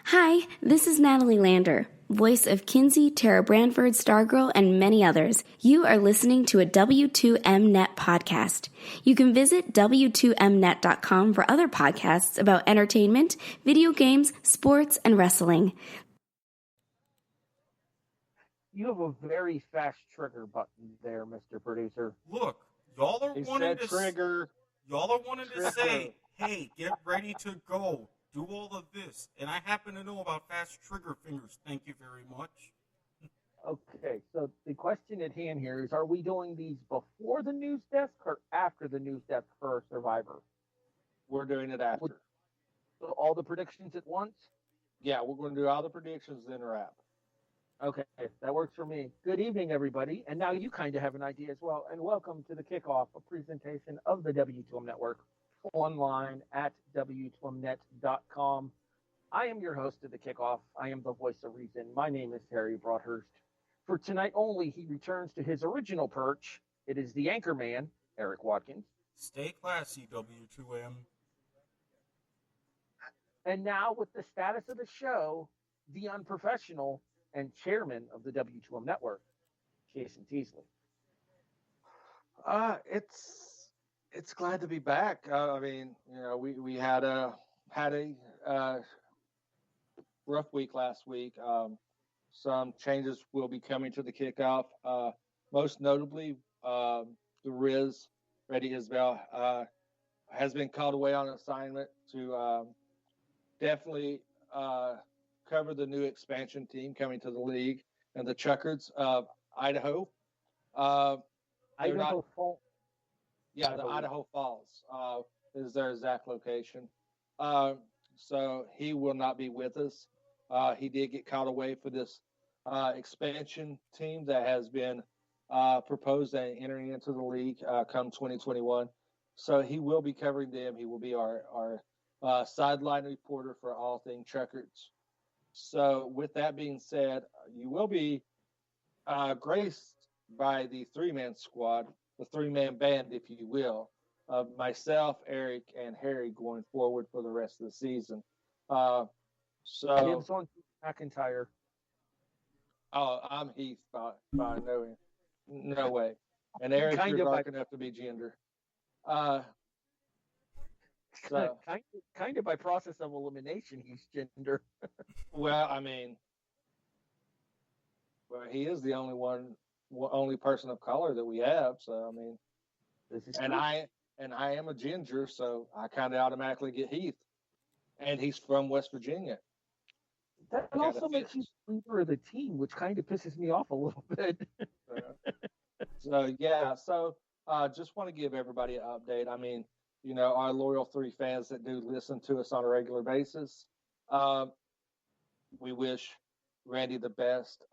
Hi, this is Natalie Lander, voice of Kinsey, Tara Branford, Stargirl, and many others. You are listening to a W2Mnet podcast. You can visit W2Mnet.com for other podcasts about entertainment, video games, sports, and wrestling. You have a very fast trigger button there, Mr. Producer. Look, y'all are wanting to trigger. Y'all are wanting to say, "Hey, get ready to go. Do all of this." And I happen to know about fast trigger fingers. Thank you very much. Okay, so the question at hand here is, are we doing these before the news desk or after the news desk for Survivor? We're doing it after. So all the predictions at once? Yeah, we're going to do all the predictions, then wrap. Okay, that works for me. Good evening, everybody. And now you kind of have an idea as well. And welcome to the kickoff, a presentation of the W2M Network online at W2Mnet.com. I am your host of the kickoff. I am the voice of reason. My name is Harry Broadhurst. For tonight only, he returns to his original perch. It is the Anchorman, Erik Watkins. Stay classy, W2M. And now with the status of the show, the unprofessional and chairman of the W2M Network, Jason Teasley. It's glad to be back. I mean, you know, we had a rough week last week. Some changes will be coming to the kickoff. Most notably, the Riz, Reddy Isbell, has been called away on assignment to definitely cover the new expansion team coming to the league and the Chuckards of Idaho. Idaho Falls. Yeah, the Idaho Falls is their exact location. So he will not be with us. He did get called away for this expansion team that has been proposed and entering into the league come 2021. So he will be covering them. He will be our sideline reporter for all things Chuckards. So with that being said, you will be graced by the three-man squad, the three-man band, if you will, of myself, Erik, and Harry going forward for the rest of the season. Dibs on McIntyre. Oh, I'm Heath by no way. And Eric, you're dark enough to be gender. So kind of by process of elimination, he's gender. Well, I mean, he is the only person of color that we have. So I mean, I am a ginger, so I kind of automatically get Heath, and he's from West Virginia. That also makes you leader of the team, which kind of pisses me off a little bit. So just want to give everybody an update. I mean, you know, our loyal three fans that do listen to us on a regular basis, we wish Randy the best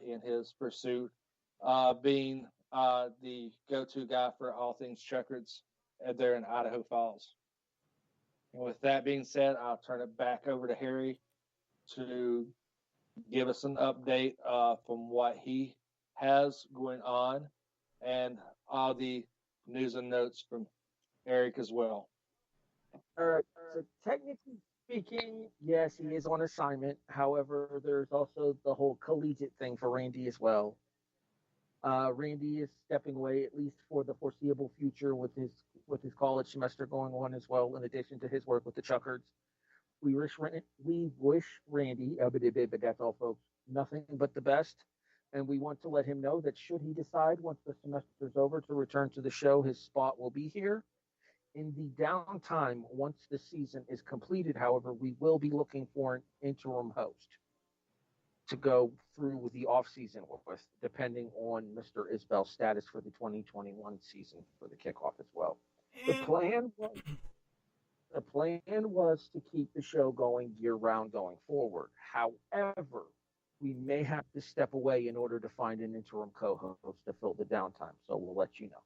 in his pursuit, being the go-to guy for all things Chuckards there in Idaho Falls. And with that being said, I'll turn it back over to Harry to give us an update from what he has going on and all the news and notes from Erik as well. All right. So technically speaking, yes, he is on assignment. However, there's also the whole collegiate thing for Randy as well. Randy is stepping away at least for the foreseeable future with his college semester going on as well, in addition to his work with the Chuckards. We wish Randy, but that's all, folks, nothing but the best. And we want to let him know that should he decide once the semester is over to return to the show, his spot will be here. In the downtime, once the season is completed, however, we will be looking for an interim host to go through the off-season with, depending on Mr. Isbell's status for the 2021 season for the kickoff as well. The plan was to keep the show going year-round going forward. However, we may have to step away in order to find an interim co-host to fill the downtime, so we'll let you know.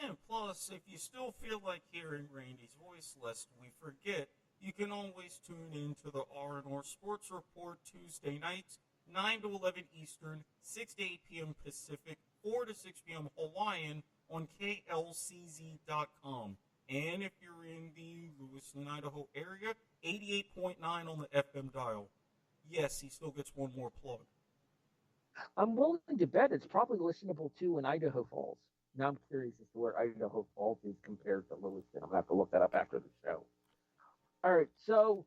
And plus, if you still feel like hearing Randy's voice lest we forget, you can always tune in to the R&R Sports Report Tuesday nights, 9 to 11 Eastern, 6 to 8 p.m. Pacific, 4 to 6 p.m. Hawaiian on KLCZ.com. And if you're in the Lewiston, Idaho area, 88.9 on the FM dial. yes, he still gets one more plug. I'm willing to bet it's probably listenable too in Idaho Falls. Now I'm curious as to where Idaho Falls is compared to Lewiston. I'm gonna have to look that up after the show. All right, so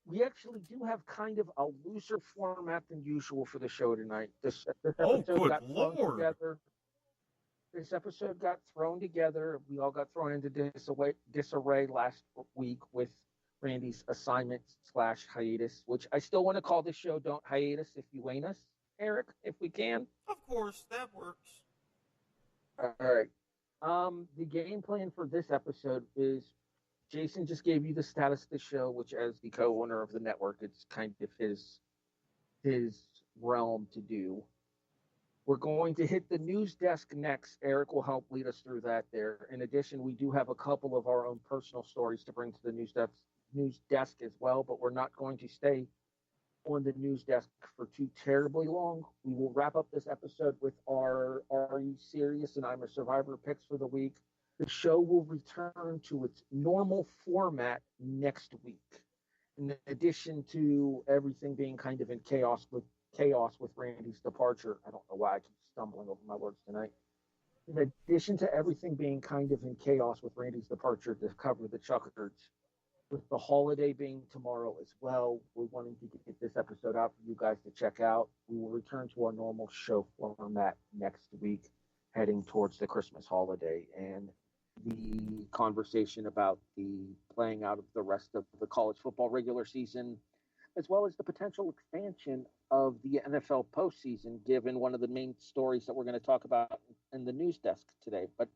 we actually do have kind of a looser format than usual for the show tonight. This Oh, episode good got thrown Lord. together. This episode got thrown together. We all got thrown into disarray last week with Randy's assignment / hiatus, which I still want to call this show "Don't Hiatus If You Ain't Us," Eric, if we can. Of course, that works. All right. The game plan for this episode is Jason just gave you the status of the show, which, as the co-owner of the network, it's kind of his realm to do. We're going to hit the news desk next. Erik will help lead us through that there. In addition, we do have a couple of our own personal stories to bring to the news desk as well, but we're not going to stay on the news desk for too terribly long. We will wrap up this episode with our Are You Serious and I'm a Survivor picks for the week. The show will return to its normal format next week. In addition to everything being kind of in chaos with Randy's departure. I don't know why I keep stumbling over my words tonight. In addition to everything being kind of in chaos with Randy's departure to cover the Chuckers, with the holiday being tomorrow as well, we're wanting to get this episode out for you guys to check out. We will return to our normal show format next week, heading towards the Christmas holiday and the conversation about the playing out of the rest of the college football regular season, as well as the potential expansion of the NFL postseason, given one of the main stories that we're going to talk about in the news desk today. But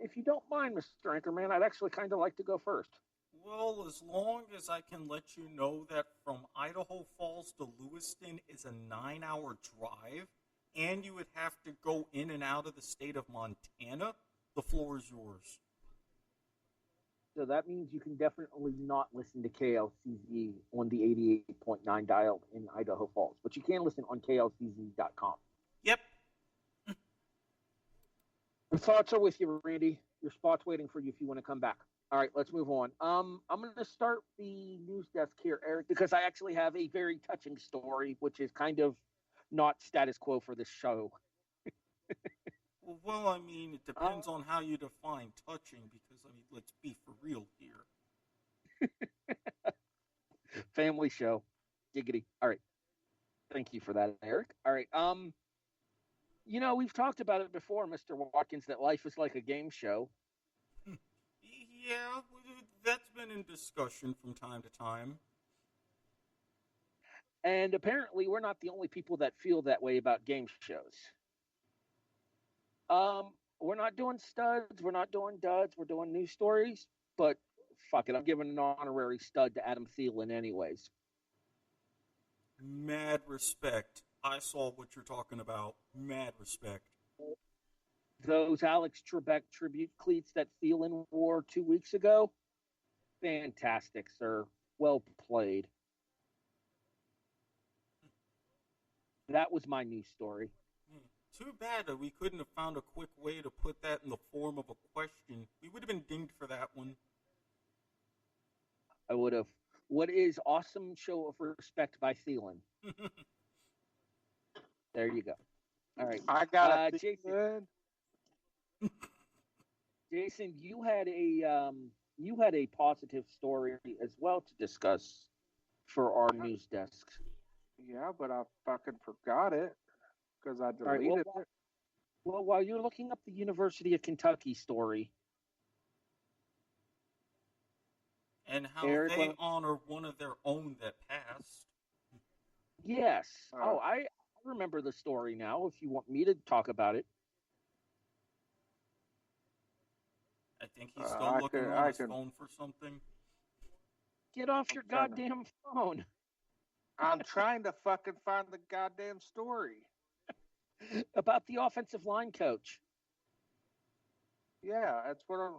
if you don't mind, Mr. Anchorman, I'd actually kind of like to go first. Well, as long as I can let you know that from Idaho Falls to Lewiston is a 9-hour drive, and you would have to go in and out of the state of Montana, the floor is yours. So that means you can definitely not listen to KLCZ on the 88.9 dial in Idaho Falls, but you can listen on klcz.com. Yep. Your thoughts are with you, Randy. Your spot's waiting for you if you want to come back. All right, let's move on. I'm going to start the news desk here, Erik, because I actually have a very touching story, which is kind of not status quo for this show. Well, I mean, it depends on how you define touching, because, I mean, let's be for real here. Family show. Giggity. All right. Thank you for that, Erik. All right. You know, we've talked about it before, Mr. Watkins, that life is like a game show. Yeah, that's been in discussion from time to time. And apparently we're not the only people that feel that way about game shows. We're not doing studs, we're not doing duds, we're doing news stories, but fuck it, I'm giving an honorary stud to Adam Thielen anyways. Mad respect. I saw what you're talking about. Mad respect. Those Alex Trebek tribute cleats that Thielen wore 2 weeks ago, fantastic, sir. Well played. That was my news story. Too bad that we couldn't have found a quick way to put that in the form of a question. We would have been dinged for that one. I would have. What is awesome show of respect by Thielen? There you go. All right. I got it. Jason. Jason, you had a positive story as well to discuss for our news desk. Yeah, but I fucking forgot it because I deleted it. Well, while you're looking up the University of Kentucky story, and how Erik, they honor one of their own that passed. Yes. I remember the story now. If you want me to talk about it. I think he's still looking on his phone for something. Get off your goddamn phone. I'm trying to fucking find the goddamn story. About the offensive line coach. Yeah, that's what I'm...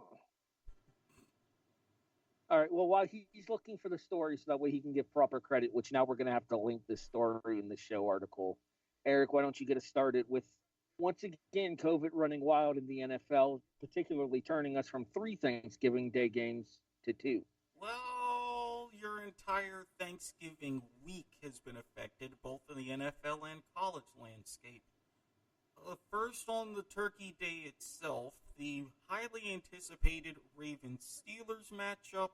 All right, well, while he's looking for the story so that way he can give proper credit, which now we're going to have to link this story in the show article. Erik, why don't you get us started with, once again, COVID running wild in the NFL, particularly turning us from 3 Thanksgiving Day games to 2. Well, your entire Thanksgiving week has been affected, both in the NFL and college landscape. First, on the Turkey Day itself, the highly anticipated Ravens-Steelers matchup.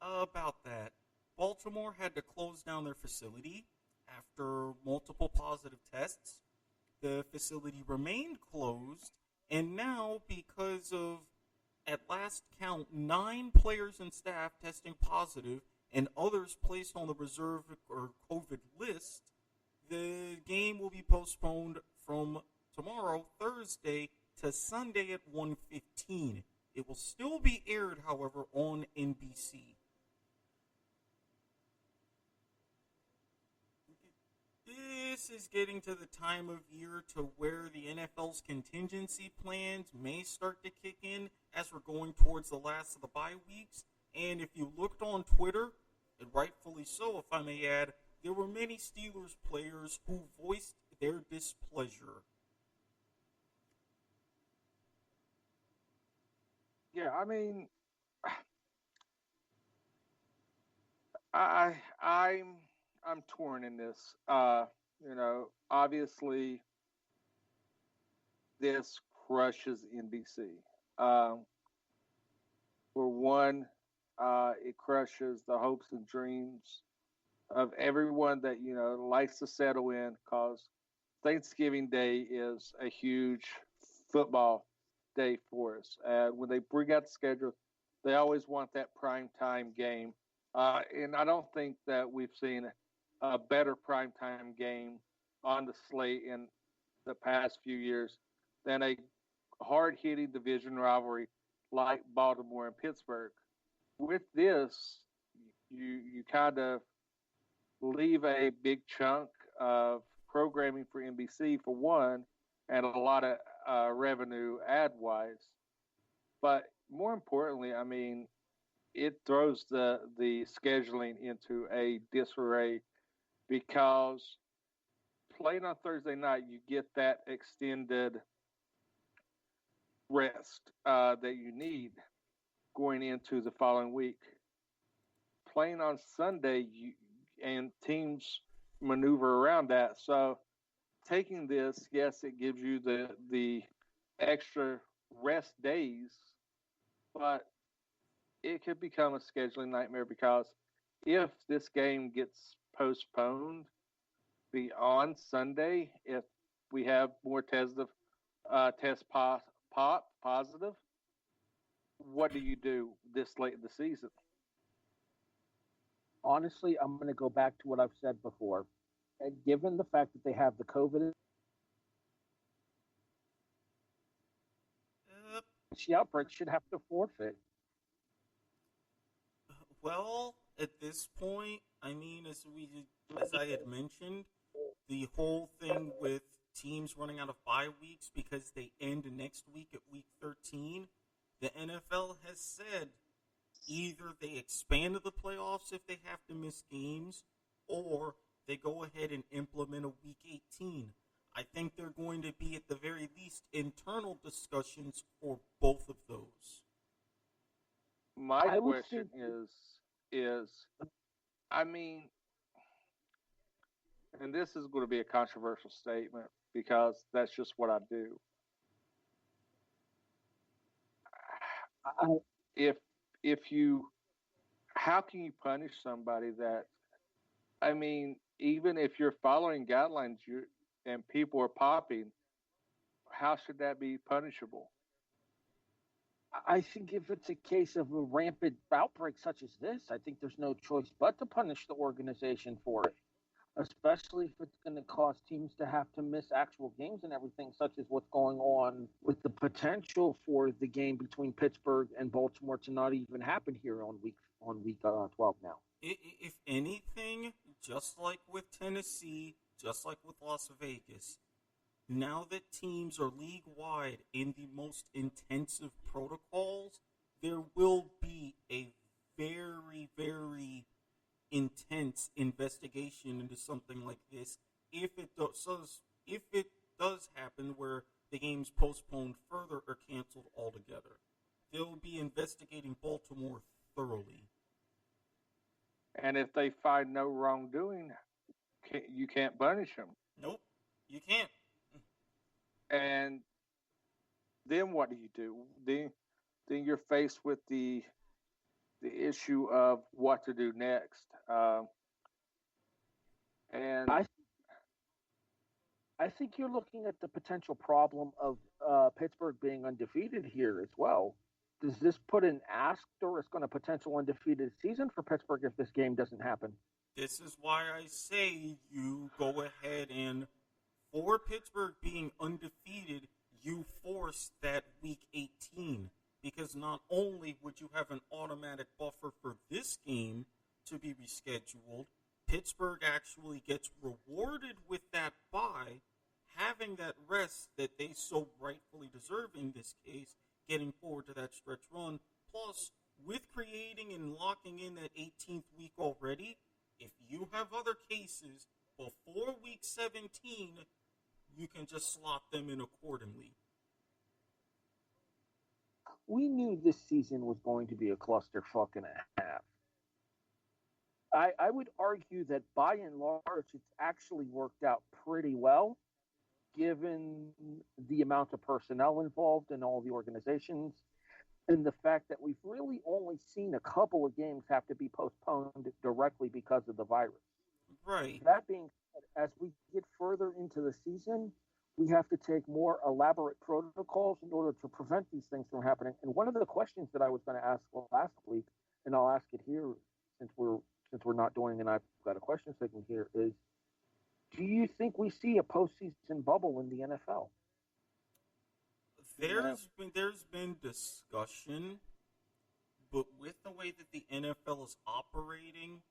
About that, Baltimore had to close down their facility after multiple positive tests. The facility remained closed, and now, because of, at last count, 9 players and staff testing positive and others placed on the reserve or COVID list, the game will be postponed from tomorrow, Thursday, to Sunday at 1:15. It will still be aired, however, on NBC. This is getting to the time of year to where the NFL's contingency plans may start to kick in as we're going towards the last of the bye weeks. And if you looked on Twitter, and rightfully so, if I may add, there were many Steelers players who voiced their displeasure. Yeah, I mean, I'm torn in this. Obviously, this crushes NBC. For one, it crushes the hopes and dreams of everyone that likes to settle in, because Thanksgiving Day is a huge football day for us. When they bring out the schedule, they always want that prime time game. And I don't think that we've seen a better prime time game on the slate in the past few years than a hard-hitting division rivalry like Baltimore and Pittsburgh. With this, you kind of leave a big chunk of programming for NBC for one, and a lot of revenue ad-wise. But more importantly, I mean, it throws the scheduling into a disarray, because playing on Thursday night, you get that extended rest that you need going into the following week. Playing on Sunday, and teams maneuver around that. So taking this, yes, it gives you the extra rest days, but it could become a scheduling nightmare, because if this game gets postponed beyond Sunday, if we have more test positive, what do you do this late in the season? Honestly, I'm going to go back to what I've said before. And given the fact that they have the COVID the outbreak, should have to forfeit. Well, at this point, I mean, as I had mentioned, the whole thing with teams running out of bye weeks because they end next week at week 13, the NFL has said either they expand the playoffs if they have to miss games, or they go ahead and implement a week 18. I think they're going to be, at the very least, internal discussions for both of those. My question is, I mean, and this is going to be a controversial statement because that's just what I do. How can you punish somebody that, I mean, even if you're following guidelines and people are popping, how should that be punishable? I think if it's a case of a rampant outbreak such as this, I think there's no choice but to punish the organization for it, especially if it's going to cause teams to have to miss actual games and everything, such as what's going on with the potential for the game between Pittsburgh and Baltimore to not even happen here on week 12 now. If anything, just like with Tennessee, just like with Las Vegas, now that teams are league-wide in the most intensive protocols, there will be a very, very intense investigation into something like this if it does happen where the game's postponed further or canceled altogether. They'll be investigating Baltimore thoroughly. And if they find no wrongdoing, you can't punish them. Nope, you can't. And then what do? Then you're faced with the issue of what to do next. And I think you're looking at the potential problem of Pittsburgh being undefeated here as well. Does this put an asterisk on a potential undefeated season for Pittsburgh if this game doesn't happen? This is why I say you go ahead and, for Pittsburgh being undefeated, you force that Week 18. Because not only would you have an automatic buffer for this game to be rescheduled, Pittsburgh actually gets rewarded with that bye, having that rest that they so rightfully deserve in this case, getting forward to that stretch run. Plus, with creating and locking in that 18th week already, if you have other cases before week 17, you can just slot them in accordingly. We knew this season was going to be a clusterfuck and a half. I would argue that by and large, it's actually worked out pretty well, given the amount of personnel involved in all the organizations and the fact that we've really only seen a couple of games have to be postponed directly because of the virus. Right. That being said, as we get further into the season, we have to take more elaborate protocols in order to prevent these things from happening. And one of the questions that I was going to ask last week, and I'll ask it here since we're not doing, and I've got a question segment here, is do you think we see a postseason bubble in the NFL? There's been discussion, but with the way that the NFL is operating,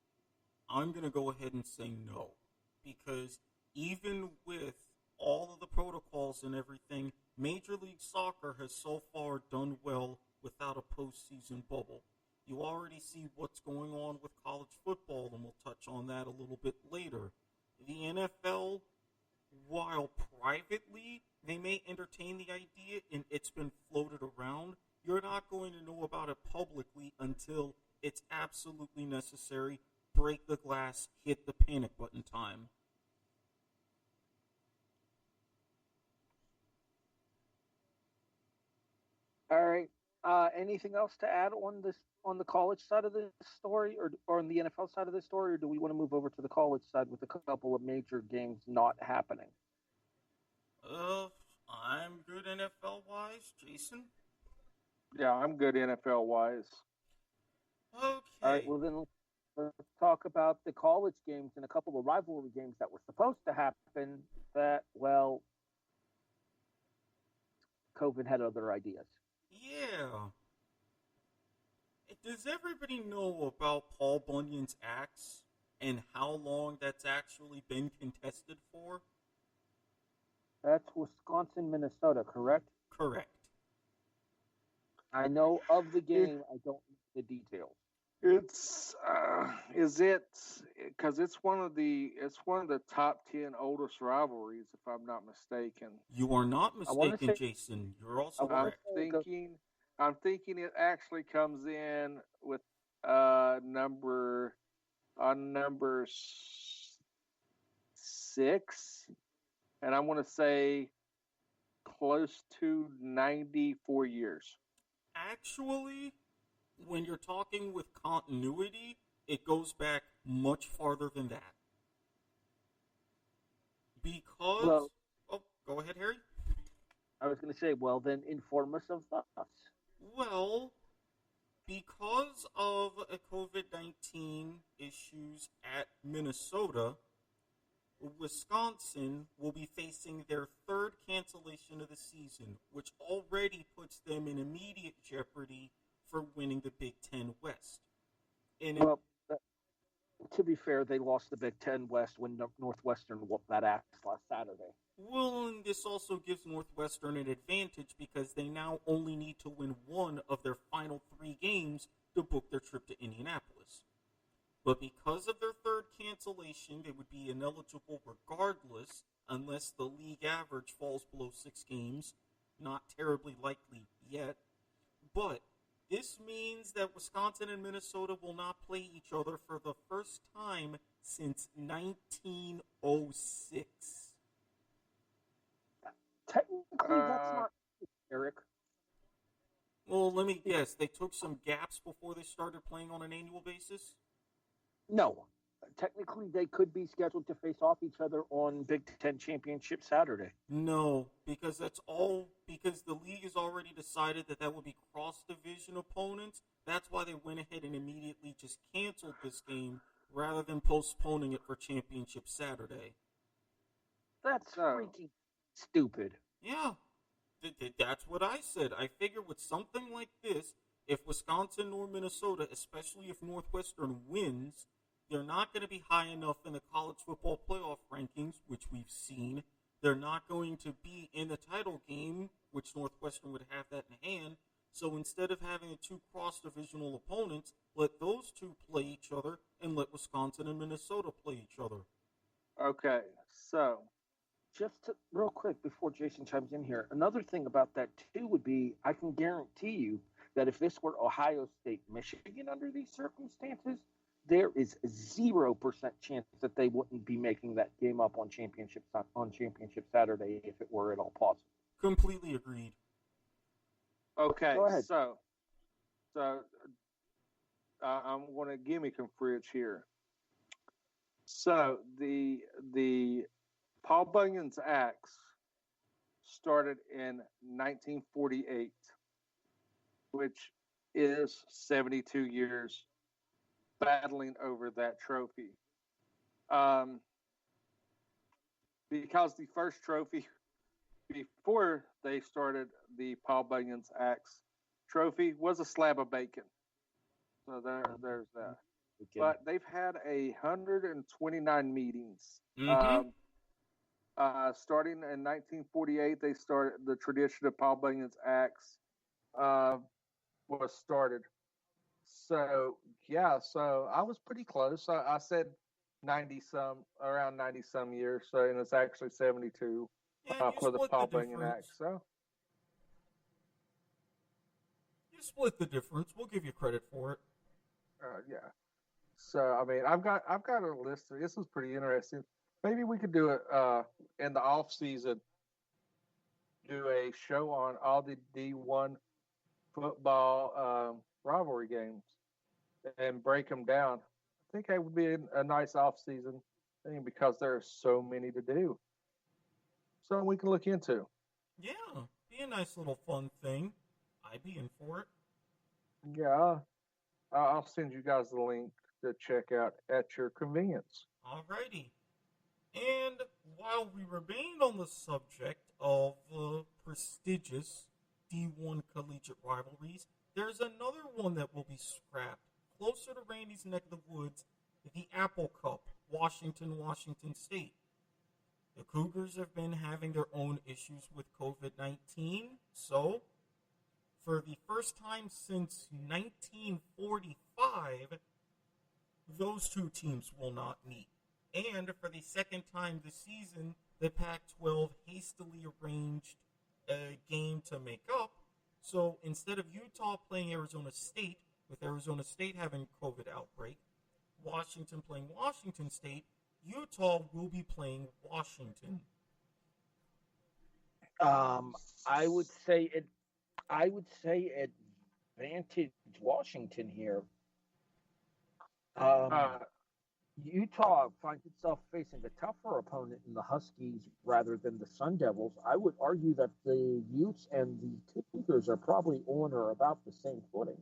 I'm going to go ahead and say no. Because even with all of the protocols and everything, Major League Soccer has so far done well without a postseason bubble. You already see what's going on with college football, and we'll touch on that a little bit later. The NFL, while privately they may entertain the idea and it's been floated around, you're not going to know about it publicly until it's absolutely necessary. Break the glass, hit the panic button time. All right. Anything else to add on the college side of this story, or on the NFL side of this story, or do we want to move over to the college side with a couple of major games not happening? I'm good NFL wise, Jason. Yeah, I'm good NFL wise. Okay. All right. Well, then let's talk about the college games and a couple of rivalry games that were supposed to happen. That COVID had other ideas. Yeah. Does everybody know about Paul Bunyan's axe and how long that's actually been contested for? That's Wisconsin, Minnesota, correct? Correct. I know of the game. I don't know the details. Is it because it's one of the top 10 oldest rivalries, if I'm not mistaken. You are not mistaken, Jason. You're also correct. I'm thinking it actually comes in with number 6, and I want to say close to 94 years. Actually, when you're talking with continuity, it goes back much farther than that. Because... go ahead, Harry. I was going to say, well, then inform us of that. Well, because of COVID-19 issues at Minnesota, Wisconsin will be facing their third cancellation of the season, which already puts them in immediate jeopardy for winning the Big Ten West. To be fair, they lost the Big Ten West when Northwestern whooped that ass last Saturday. Well, and this also gives Northwestern an advantage because they now only need to win one of their final 3 games to book their trip to Indianapolis. But because of their third cancellation, they would be ineligible regardless unless the league average falls below 6 games. Not terribly likely yet. But This means that Wisconsin and Minnesota will not play each other for the first time since 1906. Technically, that's not Eric. Well, let me guess. They took some gaps before they started playing on an annual basis? No. Technically, they could be scheduled to face off each other on Big Ten Championship Saturday. No, because because the league has already decided that would be cross-division opponents. That's why they went ahead and immediately just canceled this game rather than postponing it for Championship Saturday. That's freaking stupid. Yeah, that's what I said. I figure with something like this, if Wisconsin or Minnesota, especially if Northwestern wins, they're not going to be high enough in the college football playoff rankings, which we've seen. They're not going to be in the title game, which Northwestern would have that in hand. So instead of having the two cross-divisional opponents, let those two play each other and let Wisconsin and Minnesota play each other. Okay, so just real quick before Jason chimes in here, another thing about that too would be I can guarantee you that if this were Ohio State, Michigan under these circumstances, there is 0% chance that they wouldn't be making that game up on championship Saturday if it were at all possible. Completely agreed. Okay, go ahead. So I'm going to give me some fridge here. So the Paul Bunyan's Axe started in 1948, which is 72 years battling over that trophy. Because the first trophy before they started the Paul Bunyan's Axe trophy was a slab of bacon. So there's that. But they've had 129 meetings. Mm-hmm. Starting in 1948, they started the tradition of Paul Bunyan's Axe was started. So yeah, so I was pretty close. I said around 90 some years. So and it's actually 72 for the Paul Bunyan Axe. So you split the difference. We'll give you credit for it. Yeah. So I mean, I've got a list. This is pretty interesting. Maybe we could do it in the off season. Do a show on all the D1 football rivalry games and break them down. I think that would be a nice off season thing because there are so many to do. So we can look into. Yeah, be a nice little fun thing. I'd be in for it. Yeah, I'll send you guys the link to check out at your convenience. Alrighty. And while we remain on the subject of prestigious D1 collegiate rivalries, there's another one that will be scrapped closer to Randy's neck of the woods, the Apple Cup, Washington State. The Cougars have been having their own issues with COVID-19, so for the first time since 1945, those two teams will not meet. And for the second time this season, the Pac-12 hastily arranged a game to make up. So instead of Utah playing Arizona State, with Arizona State having a COVID outbreak, Washington playing Washington State, Utah will be playing Washington. I would say advantage Washington here. Utah finds itself facing a tougher opponent in the Huskies rather than the Sun Devils. I would argue that the Utes and the Cougars are probably on or about the same footing.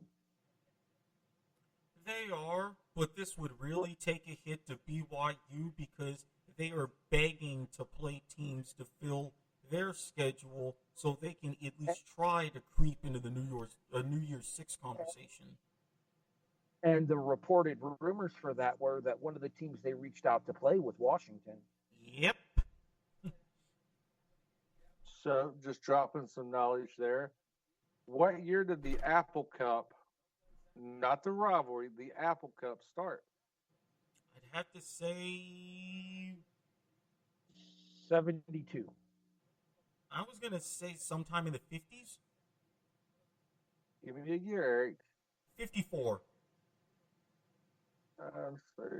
They are, but this would really take a hit to BYU because they are begging to play teams to fill their schedule so they can at least try to creep into the New Year's Six conversation. And the reported rumors for that were that one of the teams they reached out to play was Washington. Yep. So, just dropping some knowledge there. What year did the Apple Cup, not the rivalry, the Apple Cup start? I'd have to say 72. I was going to say sometime in the 50s. Give me a year, Eric. 54. Let's see.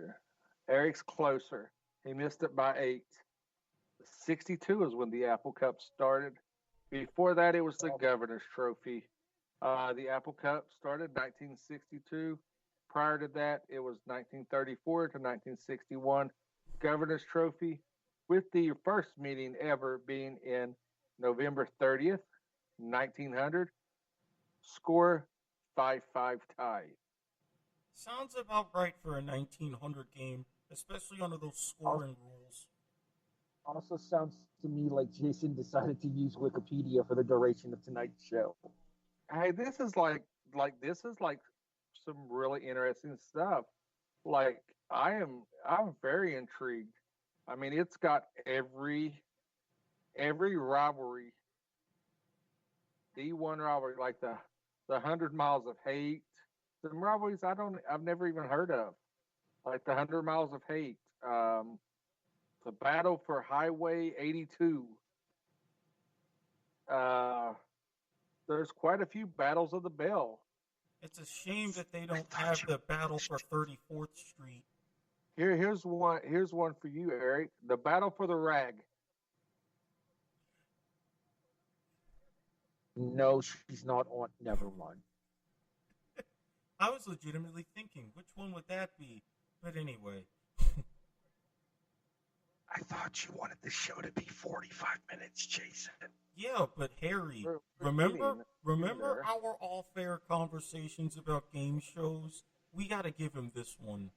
Eric's closer. He missed it by 8. 62 is when the Apple Cup started. Before that, it was the Governor's Trophy. The Apple Cup started 1962. Prior to that, it was 1934 to 1961 Governor's Trophy, with the first meeting ever being in November 30th, 1900. Score 5-5 tie. Sounds about right for a 1900 game, especially under those scoring rules. Also sounds to me like Jason decided to use Wikipedia for the duration of tonight's show. Hey, this is like some really interesting stuff. Like I'm very intrigued. I mean, it's got every rivalry, D1 rivalry, like the 100 Miles of Hate. Some rivalries I've never even heard of, like the 100 Miles of Hate, the Battle for Highway 82. There's quite a few battles of the bell. It's a shame that they don't have the battle for 34th Street. Here's one for you, Eric. The Battle for the Rag. No, she's not on. Never mind. I was legitimately thinking, which one would that be? But anyway. I thought you wanted the show to be 45 minutes, Jason. Yeah, but Harry, remember our off-air conversations about game shows? We got to give him this one.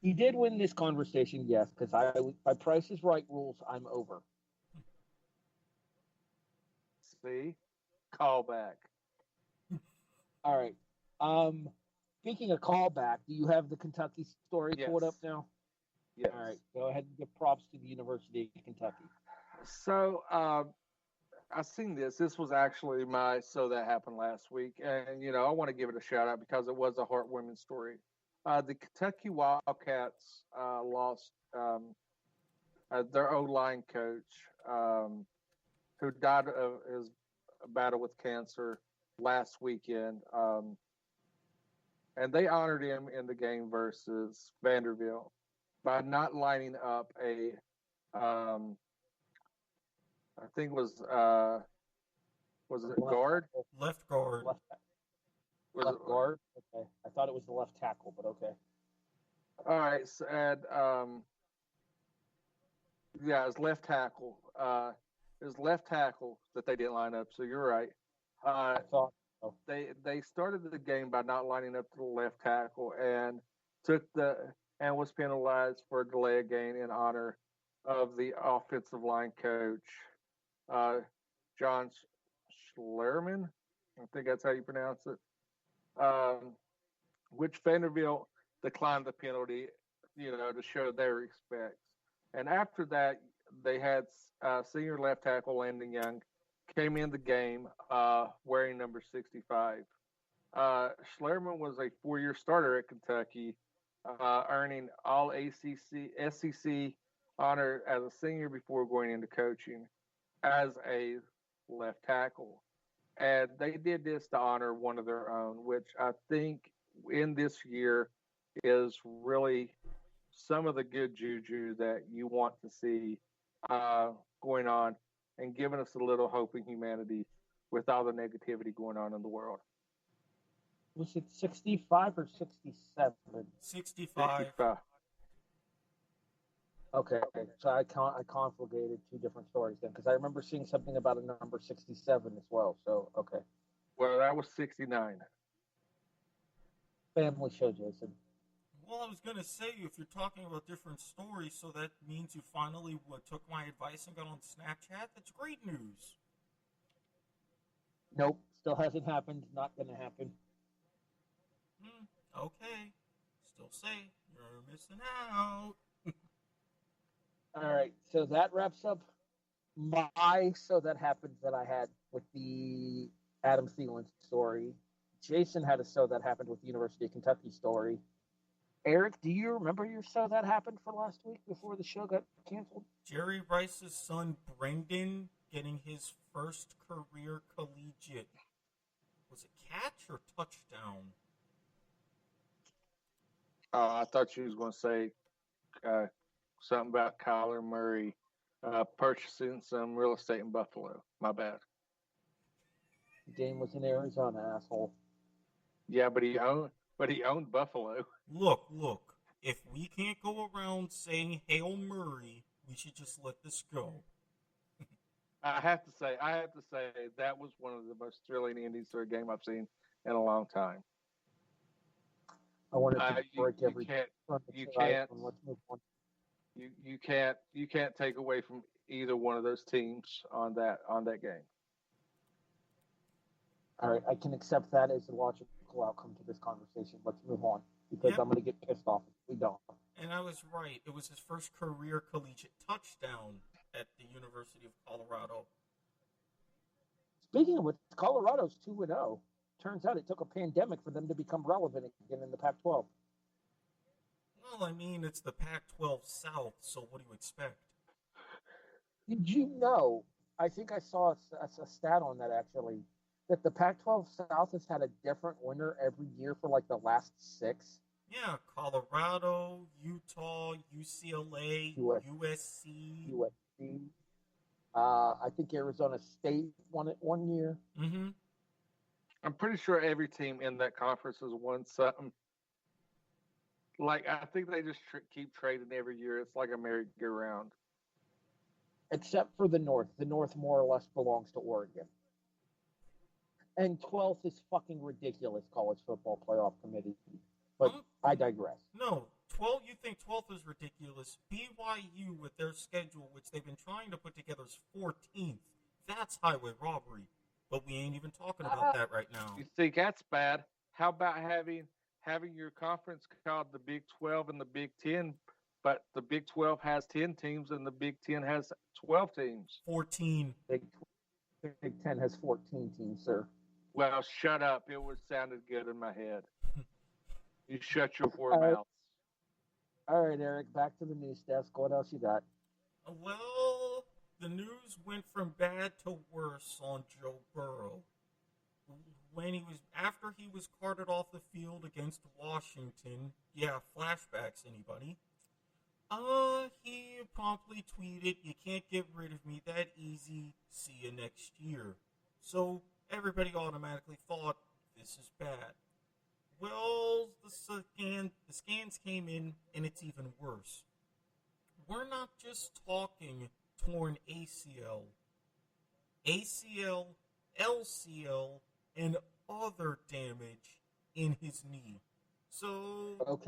He did win this conversation, yes, because by Price is Right rules, I'm over. See? Callback. All right. Speaking of callback, do you have the Kentucky story pulled up now? Yes. All right. Go ahead and give props to the University of Kentucky. So, I seen this. This was actually so that happened last week. And, I want to give it a shout out because it was a heartwarming story. The Kentucky Wildcats lost their O-line coach, who died of his battle with cancer last weekend. And they honored him in the game versus Vanderbilt by not lining up I think was it guard? Left guard. Left guard? Okay. I thought it was the left tackle, but okay. All right. So, yeah, it was left tackle. It was left tackle that they didn't line up, so you're right. I thought so. They started the game by not lining up to the left tackle and was penalized for a delay of game in honor of the offensive line coach, John Schlerman. I think that's how you pronounce it. Which Vanderbilt declined the penalty, to show their respect. And after that, they had senior left tackle Landon Young came in the game wearing number 65. Schlerman was a 4-year starter at Kentucky, earning all SEC honor as a senior before going into coaching as a left tackle. And they did this to honor one of their own, which I think in this year is really some of the good juju that you want to see going on and giving us a little hope in humanity with all the negativity going on in the world. Was it 65 or 67? 65. Okay, so I conflated two different stories then, because I remember seeing something about a number 67 as well. So, okay. Well, that was 69. Family show, Jason. Well, I was going to say, if you're talking about different stories, so that means you finally took my advice and got on Snapchat? That's great news. Nope, still hasn't happened. Not going to happen. Okay. Still say, you're missing out. All right, so that wraps up my So That Happened that I had with the Adam Thielen story. Jason had a So That Happened with the University of Kentucky story. Eric, do you remember your So That Happened for last week before the show got canceled? Jerry Rice's son, Brendan, getting his first career collegiate catch or touchdown? I thought you was going to say something about Kyler Murray purchasing some real estate in Buffalo. My bad. The game was in Arizona, asshole. Yeah, but he owned Buffalo. Look. If we can't go around saying Hail Murray, we should just let this go. I have to say that was one of the most thrilling endings to a game I've seen in a long time. I wanted to break every. You can't take away from either one of those teams on that game. All right, I can accept that as a logical outcome to this conversation. Let's move on because I'm going to get pissed off if we don't. And I was right. It was his first career collegiate touchdown at the University of Colorado. Speaking of which, Colorado's 2-0. Turns out it took a pandemic for them to become relevant again in the Pac-12. Well, I mean, it's the Pac-12 South, so what do you expect? Did you know, I think I saw a stat on that actually, that the Pac-12 South has had a different winner every year for like the last 6? Yeah, Colorado, Utah, UCLA, USC. I think Arizona State won it one year. Mm-hmm. I'm pretty sure every team in that conference has won something. Like, I think they just keep trading every year. It's like a merry-go-round. Except for the North. The North more or less belongs to Oregon. And 12th is fucking ridiculous, college football playoff committee. But I digress. No, you think 12th is ridiculous. BYU with their schedule, which they've been trying to put together, is 14th. That's highway robbery. But we ain't even talking about that right now. You think that's bad? How about having your conference called the Big 12 and the Big 10, but the Big 12 has 10 teams and the Big 10 has 12 teams? 14. Big 10 has 14 teams, sir. Well, shut up. It sounded good in my head. You shut your poor mouth. All right, Eric, back to the news desk. What else you got? Well, the news went from bad to worse on Joe Burrow. After he was carted off the field against Washington, flashbacks, anybody? He promptly tweeted, "You can't get rid of me that easy. See you next year." So everybody automatically thought this is bad. Well, the scans came in, and it's even worse. We're not just talking torn ACL, LCL, and other damage in his knee. So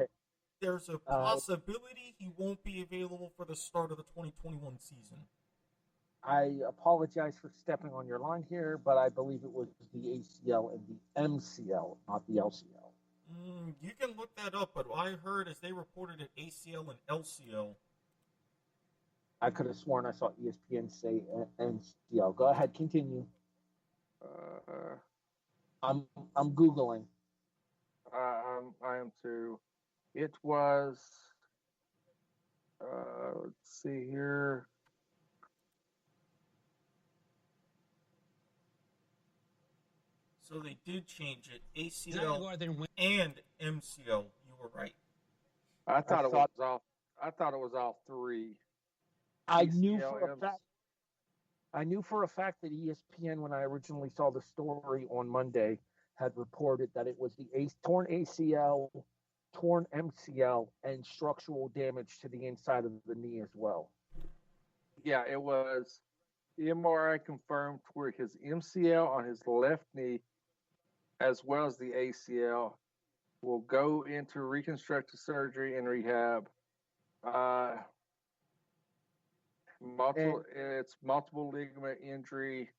there's a possibility he won't be available for the start of the 2021 season. I apologize for stepping on your line here, but I believe it was the ACL and the MCL, not the LCL. You can look that up, but I heard as they reported it ACL and LCL. I could have sworn I saw ESPN say MCL. Go ahead, continue. I'm Googling. I am too. It was. Let's see here. So they did change it. ACL and MCL. You were right. I thought it was all three. I knew for a fact that ESPN, when I originally saw the story on Monday, had reported that it was the torn ACL, torn MCL, and structural damage to the inside of the knee as well. Yeah, it was. MRI confirmed where his MCL on his left knee, as well as the ACL, will go into reconstructive surgery and rehab. It's multiple ligament injury.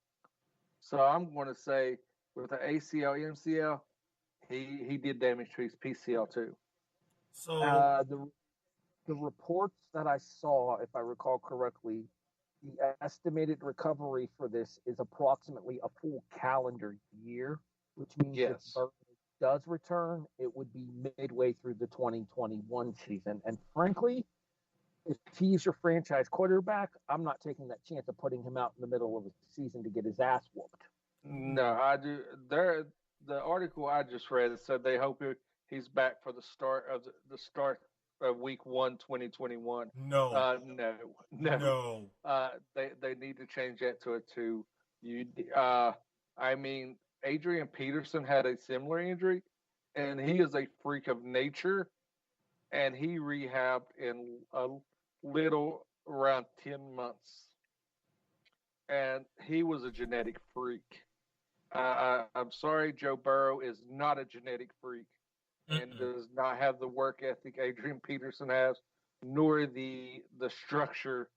So I'm going to say with the ACL, MCL, he did damage to his PCL too. So the reports that I saw, if I recall correctly, the estimated recovery for this is approximately a full calendar year, which means if Burrow does return, it would be midway through the 2021 season. And frankly, if he's your franchise quarterback, I'm not taking that chance of putting him out in the middle of the season to get his ass whooped. No, I do. the article I just read said they hope he's back for the start of week 1, 2021. No. No, no. No. They need to change that to a 2. You, I mean, Adrian Peterson had a similar injury, and he is a freak of nature, and he rehabbed in a little around 10 months, and he was a genetic freak. I'm sorry, Joe Burrow is not a genetic freak and does not have the work ethic Adrian Peterson has, nor the structure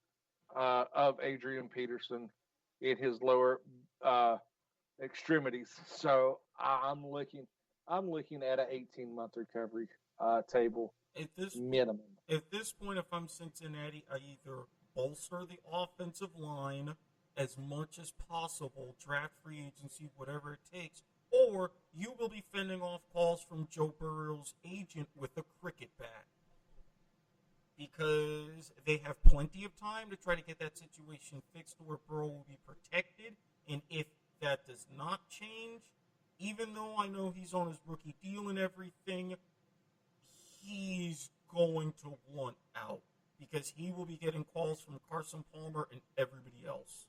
of Adrian Peterson in his lower extremities. So I'm looking at an 18-month recovery table minimum. At this point, if I'm Cincinnati, I either bolster the offensive line as much as possible, draft free agency, whatever it takes, or you will be fending off calls from Joe Burrow's agent with a cricket bat. Because they have plenty of time to try to get that situation fixed where Burrow will be protected. And if that does not change, even though I know he's on his rookie deal and everything, he's going to want out. Because he will be getting calls from Carson Palmer and everybody else.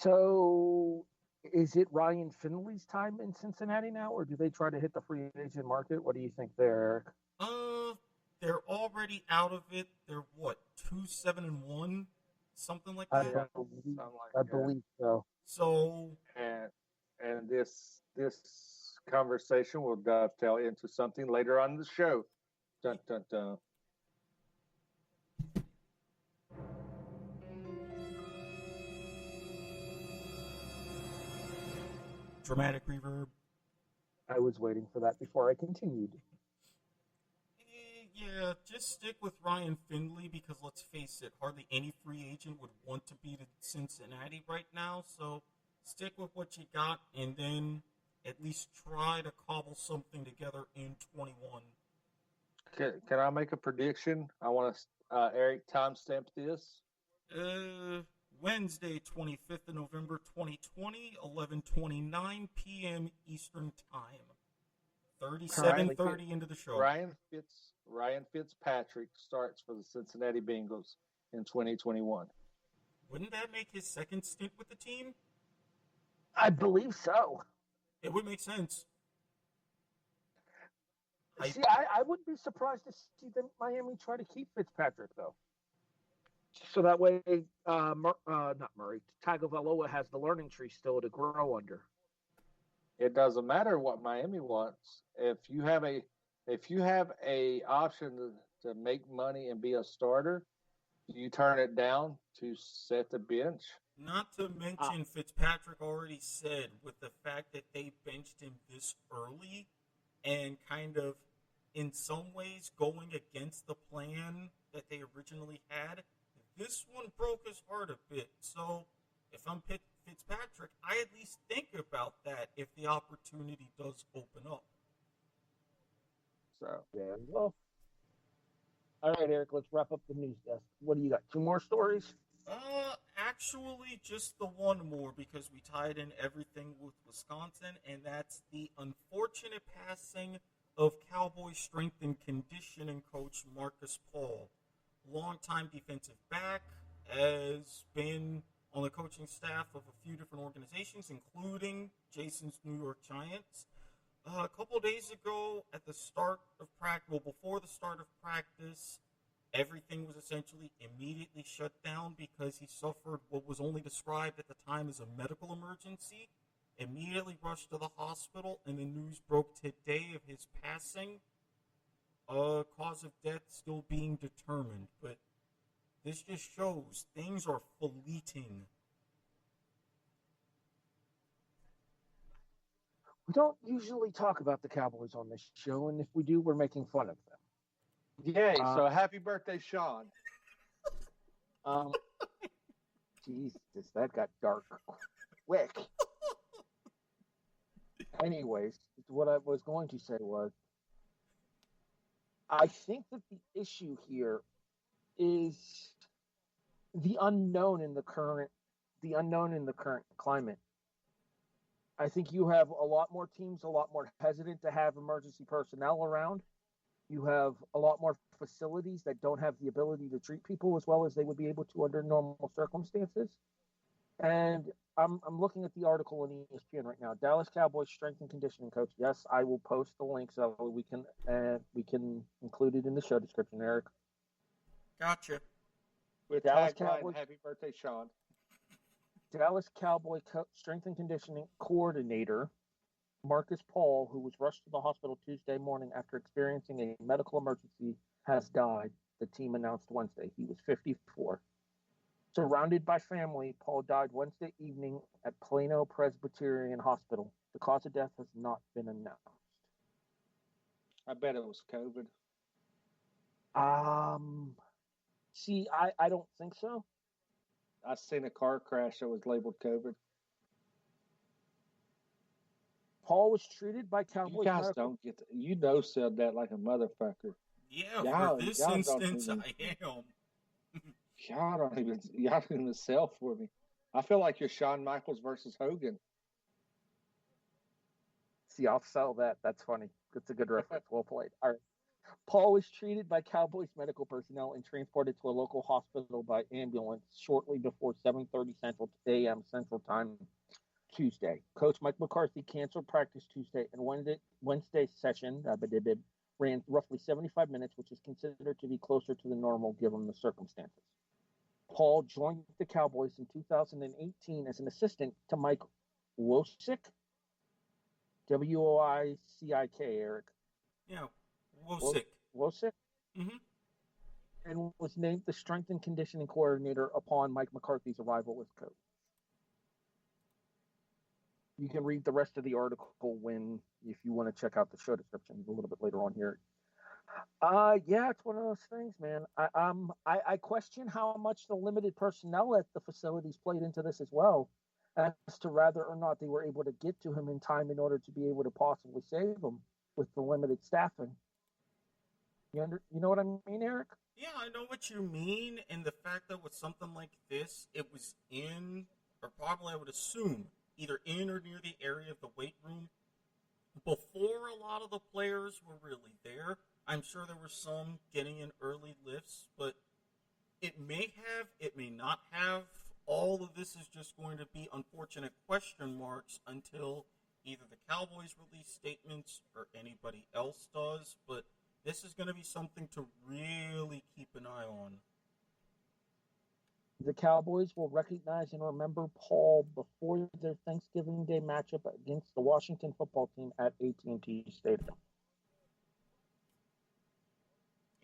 So, is it Ryan Finley's time in Cincinnati now, or do they try to hit the free agent market? What do you think there, Eric? They're already out of it. They're 2-7-1, something like that. I believe so. So, and this conversation will dovetail into something later on in the show. Dun dun dun. dramatic reverb. I was waiting for that before I continued. Yeah, just stick with Ryan Finley because let's face it, hardly any free agent would want to be to Cincinnati right now. So stick with what you got and then at least try to cobble something together in 21. Can I make a prediction? I want to, Eric, timestamp this. Wednesday, 25th of November, 2020, 11:29 p.m. Eastern Time. 37:30 into the show. Ryan Fitzpatrick starts for the Cincinnati Bengals in 2021. Wouldn't that make his second stint with the team? I believe so. It would make sense. I wouldn't be surprised to see Miami try to keep Fitzpatrick, though. So that way, not Murray, Tagovailoa has the learning tree still to grow under. It doesn't matter what Miami wants. If you have a option to make money and be a starter, you turn it down to set the bench. Not to mention, Fitzpatrick already said with the fact that they benched him this early and kind of, in some ways, going against the plan that they originally had, this one broke his heart a bit. So if I'm Fitzpatrick, I at least think about that if the opportunity does open up. So, yeah, well. All right, Eric, let's wrap up the news desk. What do you got? 2 more stories? Actually, just the one more because we tied in everything with Wisconsin, and that's the unfortunate passing of Cowboys strength and conditioning coach Markus Paul. Longtime defensive back, has been on the coaching staff of a few different organizations, including Jason's New York Giants. A couple days ago, at the start of practice, before the start of practice, everything was essentially immediately shut down because he suffered what was only described at the time as a medical emergency. Immediately rushed to the hospital, and the news broke today of his passing. Cause of death still being determined, but this just shows things are fleeting. We don't usually talk about the Cowboys on this show, and if we do, we're making fun of them. Yay, so happy birthday, Sean. Jesus, that got dark quick. Anyways, what I was going to say was, I think that the issue here is the unknown in the current climate. I think you have a lot more teams, a lot more hesitant to have emergency personnel around. You have a lot more facilities that don't have the ability to treat people as well as they would be able to under normal circumstances. And I'm looking at the article in ESPN right now. Dallas Cowboys strength and conditioning coach. Yes, I will post the link so we can include it in the show description, Eric. Gotcha. With Dallas tagline, Cowboys. Happy birthday, Sean. Dallas Cowboy strength and conditioning coordinator Markus Paul, who was rushed to the hospital Tuesday morning after experiencing a medical emergency, has died, the team announced Wednesday. He was 54. Surrounded by family, Paul died Wednesday evening at Plano Presbyterian Hospital. The cause of death has not been announced. I bet it was COVID. See, I don't think so. I seen a car crash that was labeled COVID. Paul was treated by Cowboys. You guys don't get said that like a motherfucker. Yeah, for this instance, I am. Y'all don't even sell for me. I feel like you're Shawn Michaels versus Hogan. See, I'll sell that. That's funny. That's a good reference. Well played. All right. Paul was treated by Cowboys medical personnel and transported to a local hospital by ambulance shortly before 7:30 a.m. Central Time Tuesday. Coach Mike McCarthy canceled practice Tuesday, and Wednesday's session ran roughly 75 minutes, which is considered to be closer to the normal given the circumstances. Paul joined the Cowboys in 2018 as an assistant to Mike Wosick, Woick, Eric. Yeah, Wosick. Wosick? Mm-hmm. And was named the strength and conditioning coordinator upon Mike McCarthy's arrival as coach. You can read the rest of the article if you want to check out the show description a little bit later on here. Yeah, it's one of those things, man. I question how much the limited personnel at the facilities played into this as well, as to whether or not they were able to get to him in time in order to be able to possibly save him with the limited staffing. You know what I mean, Eric? Yeah, I know what you mean, and the fact that with something like this, it was in, or probably I would assume, either in or near the area of the weight room before a lot of the players were really there. I'm sure there were some getting in early lifts, but it may have, it may not have. All of this is just going to be unfortunate question marks until either the Cowboys release statements or anybody else does, but this is going to be something to really keep an eye on. The Cowboys will recognize and remember Paul before their Thanksgiving Day matchup against the Washington football team at AT&T Stadium.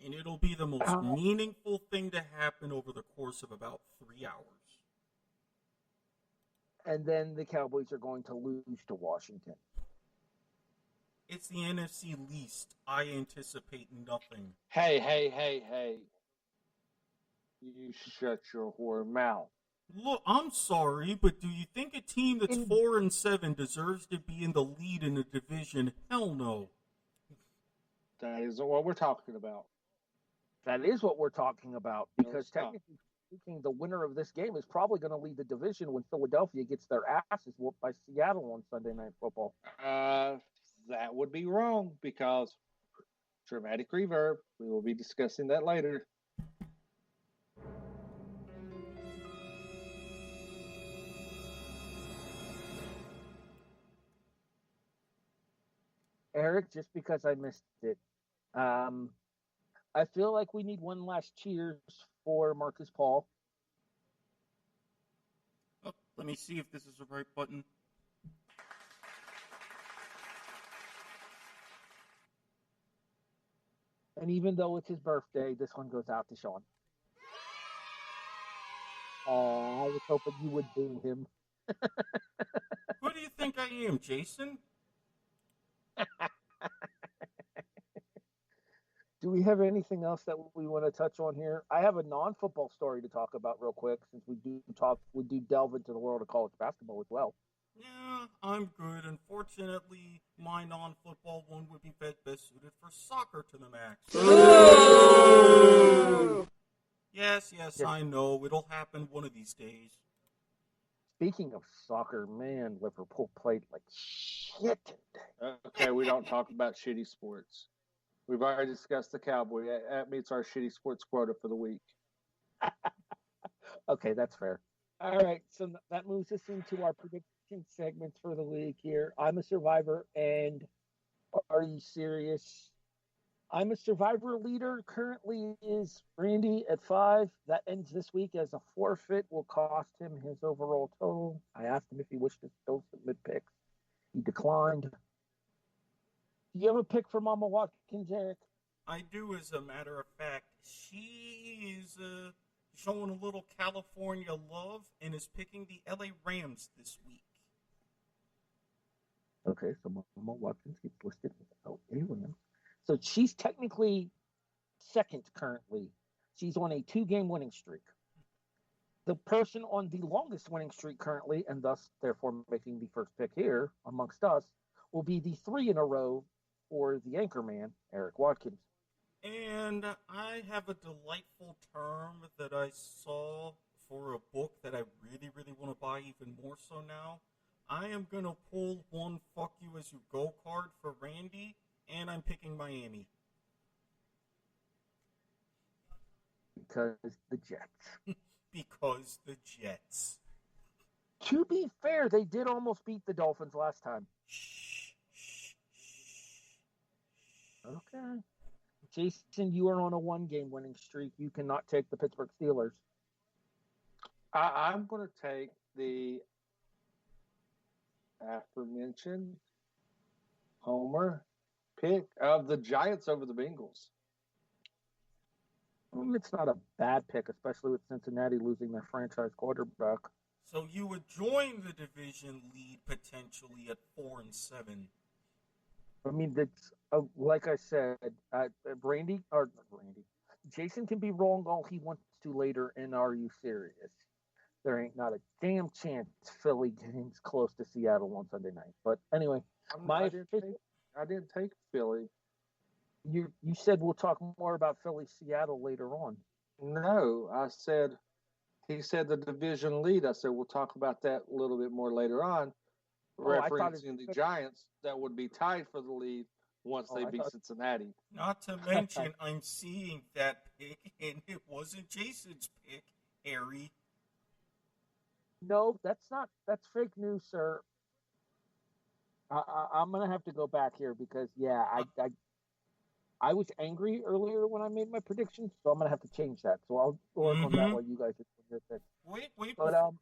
And it'll be the most meaningful thing to happen over the course of about 3 hours. And then the Cowboys are going to lose to Washington. It's the NFC least. I anticipate nothing. Hey. You shut your whore mouth. Look, I'm sorry, but do you think a team that's 4-7 deserves to be in the lead in a division? Hell no. That isn't what we're talking about. That is what we're talking about, because technically speaking, the winner of this game is probably going to lead the division when Philadelphia gets their asses whooped by Seattle on Sunday Night Football. That would be wrong, because dramatic reverb. We will be discussing that later. Eric, just because I missed it, I feel like we need one last cheers for Markus Paul. Oh, let me see if this is the right button. And even though it's his birthday, this one goes out to Sean. Oh, I was hoping you would boo him. Who do you think I am, Jason? Do we have anything else that we want to touch on here? I have a non-football story to talk about real quick, since we do delve into the world of college basketball as well. Yeah, I'm good. Unfortunately, my non-football one would be best suited for soccer to the max. Ooh! Yes, I know. It'll happen one of these days. Speaking of soccer, man, Liverpool played like shit today. Okay, we don't talk about shitty sports. We've already discussed the Cowboy. That meets our shitty sports quota for the week. Okay, that's fair. All right, so that moves us into our prediction segments for the week here. I'm a survivor, and are you serious? I'm a survivor leader. Currently is Randy at 5. That ends this week as a forfeit. Will cost him his overall total. I asked him if he wished to still submit picks. He declined. Do you have a pick for Mama Watkins, Eric? I do, as a matter of fact. She is showing a little California love and is picking the LA Rams this week. Okay, so Mama Watkins gets listed without anyone. So she's technically second currently. She's on a 2-game winning streak. The person on the longest winning streak currently, and thus therefore making the first pick here amongst us, will be the 3 in a row for the Anchorman, Erik Watkins. And I have a delightful term that I saw for a book that I really, really want to buy even more so now. I am going to pull one fuck you as you go card for Randy, and I'm picking Miami. Because the Jets. Because the Jets. To be fair, they did almost beat the Dolphins last time. Okay. Jason, you are on a 1-game winning streak. You cannot take the Pittsburgh Steelers. I'm going to take the aforementioned Homer pick of the Giants over the Bengals. It's not a bad pick, especially with Cincinnati losing their franchise quarterback. So you would join the division lead potentially at 4-7. I mean, that's like I said, Jason can be wrong all he wants to later. And are you serious? There ain't not a damn chance Philly game's close to Seattle on Sunday night. But anyway, I didn't take Philly. You said we'll talk more about Philly Seattle later on. No, he said the division lead. I said we'll talk about that a little bit more later on. Referencing the Giants that would be tied for the lead once they beat Cincinnati. Not to mention, I'm seeing that pick, and it wasn't Jason's pick, Harry. No, that's fake news, sir. I'm gonna have to go back here because I was angry earlier when I made my predictions, so I'm gonna have to change that. So I'll work on that while you guys are doing your picks. Wait, but,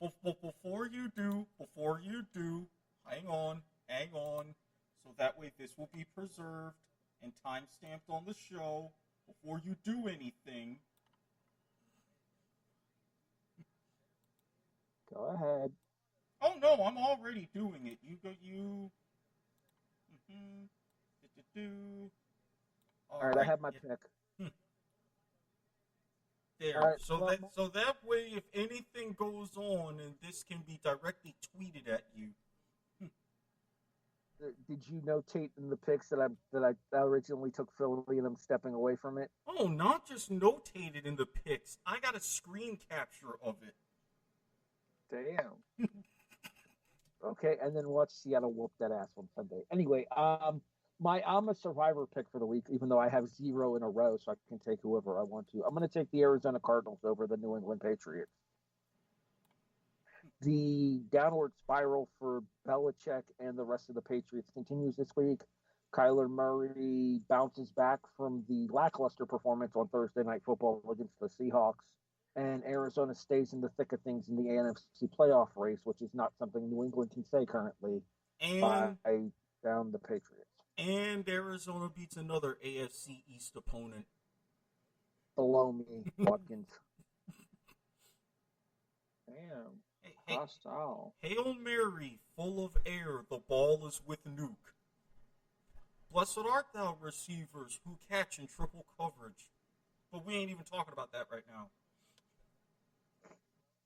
before you do, hang on, so that way this will be preserved and time-stamped on the show before you do anything. Go ahead. Oh no, I'm already doing it. All right, I have my pick. There. Right, so that way, if anything goes on, and this can be directly tweeted at you. Did you notate in the picks that I originally took Philly and I'm stepping away from it? Oh, not just notated in the picks. I got a screen capture of it. Damn. Okay, and then watch Seattle whoop that ass on Sunday. Anyway, I'm a survivor pick for the week, even though I have 0 in a row, so I can take whoever I want to. I'm going to take the Arizona Cardinals over the New England Patriots. The downward spiral for Belichick and the rest of the Patriots continues this week. Kyler Murray bounces back from the lackluster performance on Thursday Night Football against the Seahawks. And Arizona stays in the thick of things in the NFC playoff race, which is not something New England can say currently by down the Patriots. And Arizona beats another AFC East opponent. Below me, Watkins. Damn. Hey, hostile. Hail Mary, full of air, the ball is with Nuke. Blessed art thou, receivers, who catch in triple coverage. But we ain't even talking about that right now.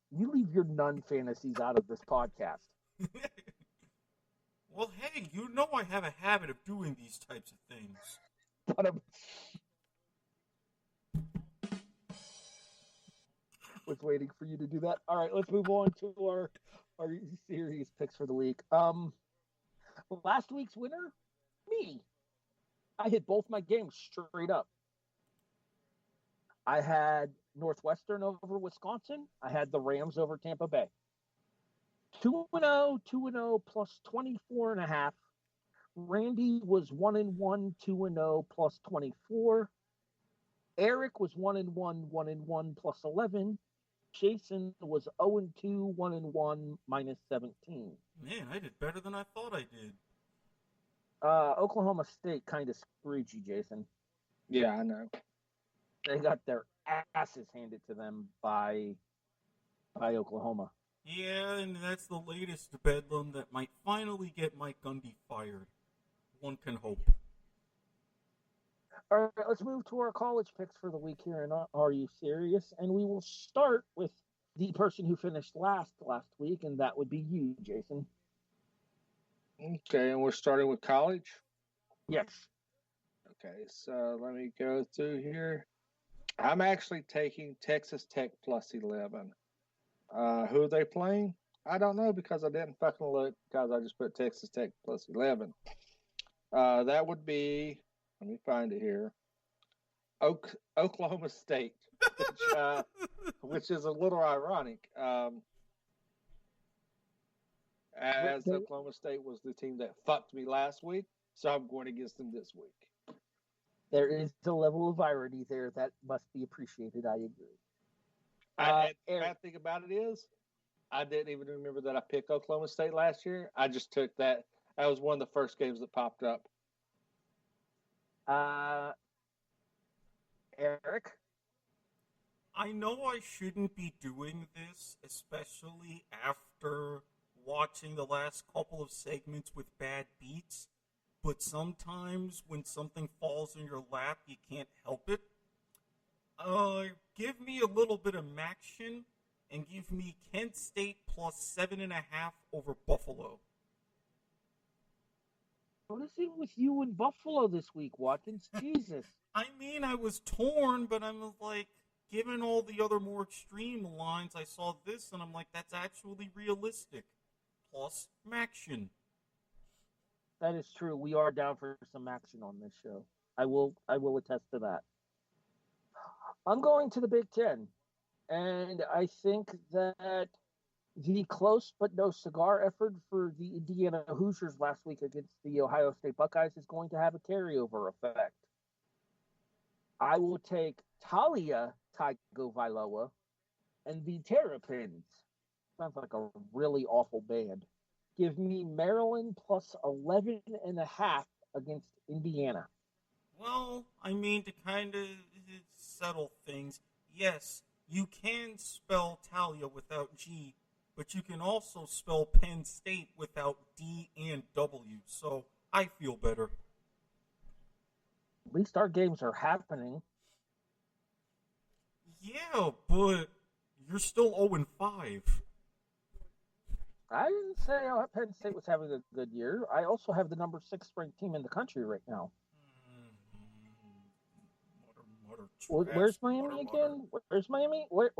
You leave your nun fantasies out of this podcast. Well, hey, you know I have a habit of doing these types of things. But was waiting for you to do that. All right, let's move on to our Are you serious picks for the week? Last week's winner, me. I hit both my games straight up. I had Northwestern over Wisconsin. I had the Rams over Tampa Bay. 2-0, 2-0 plus 24.5. Randy was 1-1, 2-0 plus 24. Eric was 1-1, 1-1 plus 11. Jason was 0-2, 1-1 minus 17. Man, I did better than I thought I did. Oklahoma State kind of screwed you, Jason. Yeah, I know. They got their asses handed to them by Oklahoma. Yeah, and that's the latest bedlam that might finally get Mike Gundy fired. One can hope. All right, let's move to our college picks for the week here. And Are You Serious? And we will start with the person who finished last week, and that would be you, Jason. Okay, and we're starting with college? Yes. Okay, so let me go through here. I'm actually taking Texas Tech plus 11. Who are they playing? I don't know because I didn't fucking look because I just put Texas Tech plus 11. That would be, let me find it here, Oklahoma State, which is a little ironic. As Oklahoma State was the team that fucked me last week, so I'm going against them this week. There is a level of irony there that must be appreciated. I agree. The bad thing about it is, I didn't even remember that I picked Oklahoma State last year. I just took that. That was one of the first games that popped up. Eric? I know I shouldn't be doing this, especially after watching the last couple of segments with bad beats, but sometimes when something falls in your lap, you can't help it. Give me a little bit of action and give me Kent State plus 7.5 over Buffalo. What is it with you and Buffalo this week, Watkins? Jesus. I mean, I was torn, but I'm like, given all the other more extreme lines, I saw this and I'm like, that's actually realistic. Plus action. That is true. We are down for some action on this show. I will attest to that. I'm going to the Big Ten, and I think that the close but no cigar effort for the Indiana Hoosiers last week against the Ohio State Buckeyes is going to have a carryover effect. I will take Talia Tagovailoa and the Terrapins. Sounds like a really awful band. Give me Maryland plus 11.5 against Indiana. Well, I mean, to kind of settle things, yes, you can spell Talia without G, but you can also spell Penn State without D and W, so I feel better. At least our games are happening. Yeah, but you're still 0-5. I didn't say Penn State was having a good year. I also have the number 6 ranked team in the country right now. Where's Miami again? Where's Miami? What?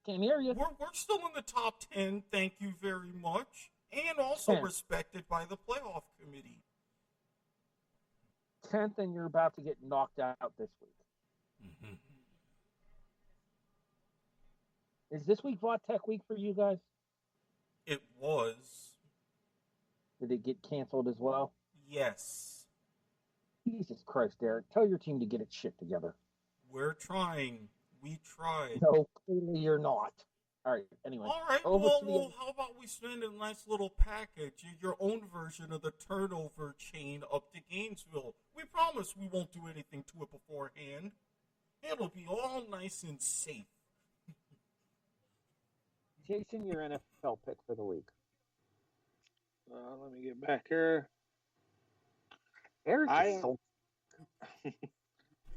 Can't hear you. We're still in the top 10, thank you very much. And also 10th. Respected by the playoff committee. 10th, and you're about to get knocked out this week. Mm-hmm. Is this week VOD Tech week for you guys? It was. Did it get canceled as well? Yes. Jesus Christ, Eric. Tell your team to get its shit together. We're trying. We tried. No, clearly you're not. All right, anyway. All right, well, how about we send a nice little package, your own version of the turnover chain up to Gainesville. We promise we won't do anything to it beforehand. It'll be all nice and safe. Jason, your NFL pick for the week. Let me get back here. Eric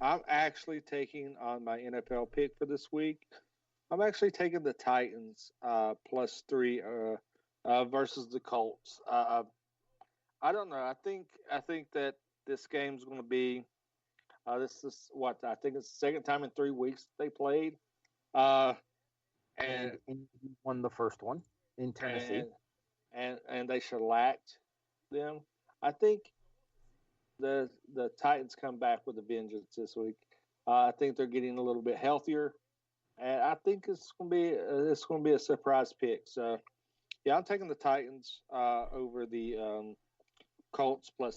I'm actually taking on my NFL pick for this week. I'm actually taking the Titans plus 3 versus the Colts. I don't know. I think that this game's going to be. This is what I think it's the second time in 3 weeks they played. And he won the first one. in Tennessee. And they shellacked them. I think the Titans come back with a vengeance this week. I think they're getting a little bit healthier, and I think it's going to be a surprise pick. So, yeah, I'm taking the Titans over the Colts +3.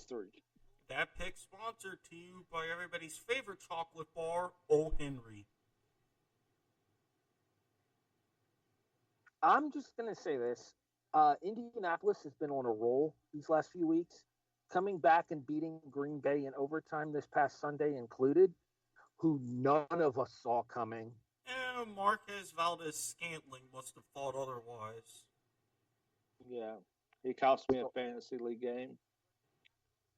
That pick sponsored to you by everybody's favorite chocolate bar, O. Henry. I'm just going to say this. Indianapolis has been on a roll these last few weeks, coming back and beating Green Bay in overtime this past Sunday included, who none of us saw coming. Marquez Valdez-Scantling must have thought otherwise. Yeah, he cost me a fantasy league game.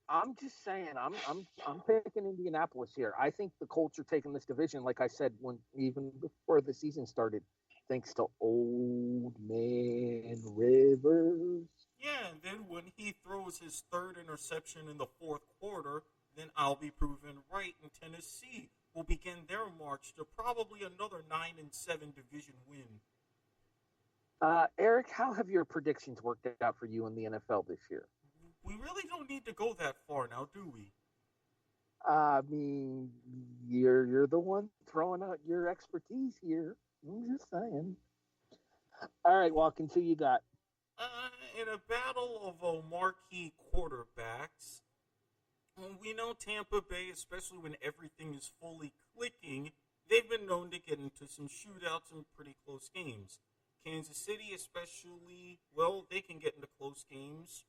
I'm just saying, I'm picking Indianapolis here. I think the Colts are taking this division, like I said, even before the season started, thanks to Old Man Rivers. Yeah, and then when he throws his third interception in the fourth quarter, then I'll be proven right, and Tennessee will begin their march to probably another 9-7 division win. Eric, how have your predictions worked out for you in the NFL this year? We really don't need to go that far now, do we? I mean, you're the one throwing out your expertise here. I'm just saying. All right, Watkins, who you got? In a battle of marquee quarterbacks, we know Tampa Bay, especially when everything is fully clicking, they've been known to get into some shootouts and pretty close games. Kansas City, especially, well, they can get into close games,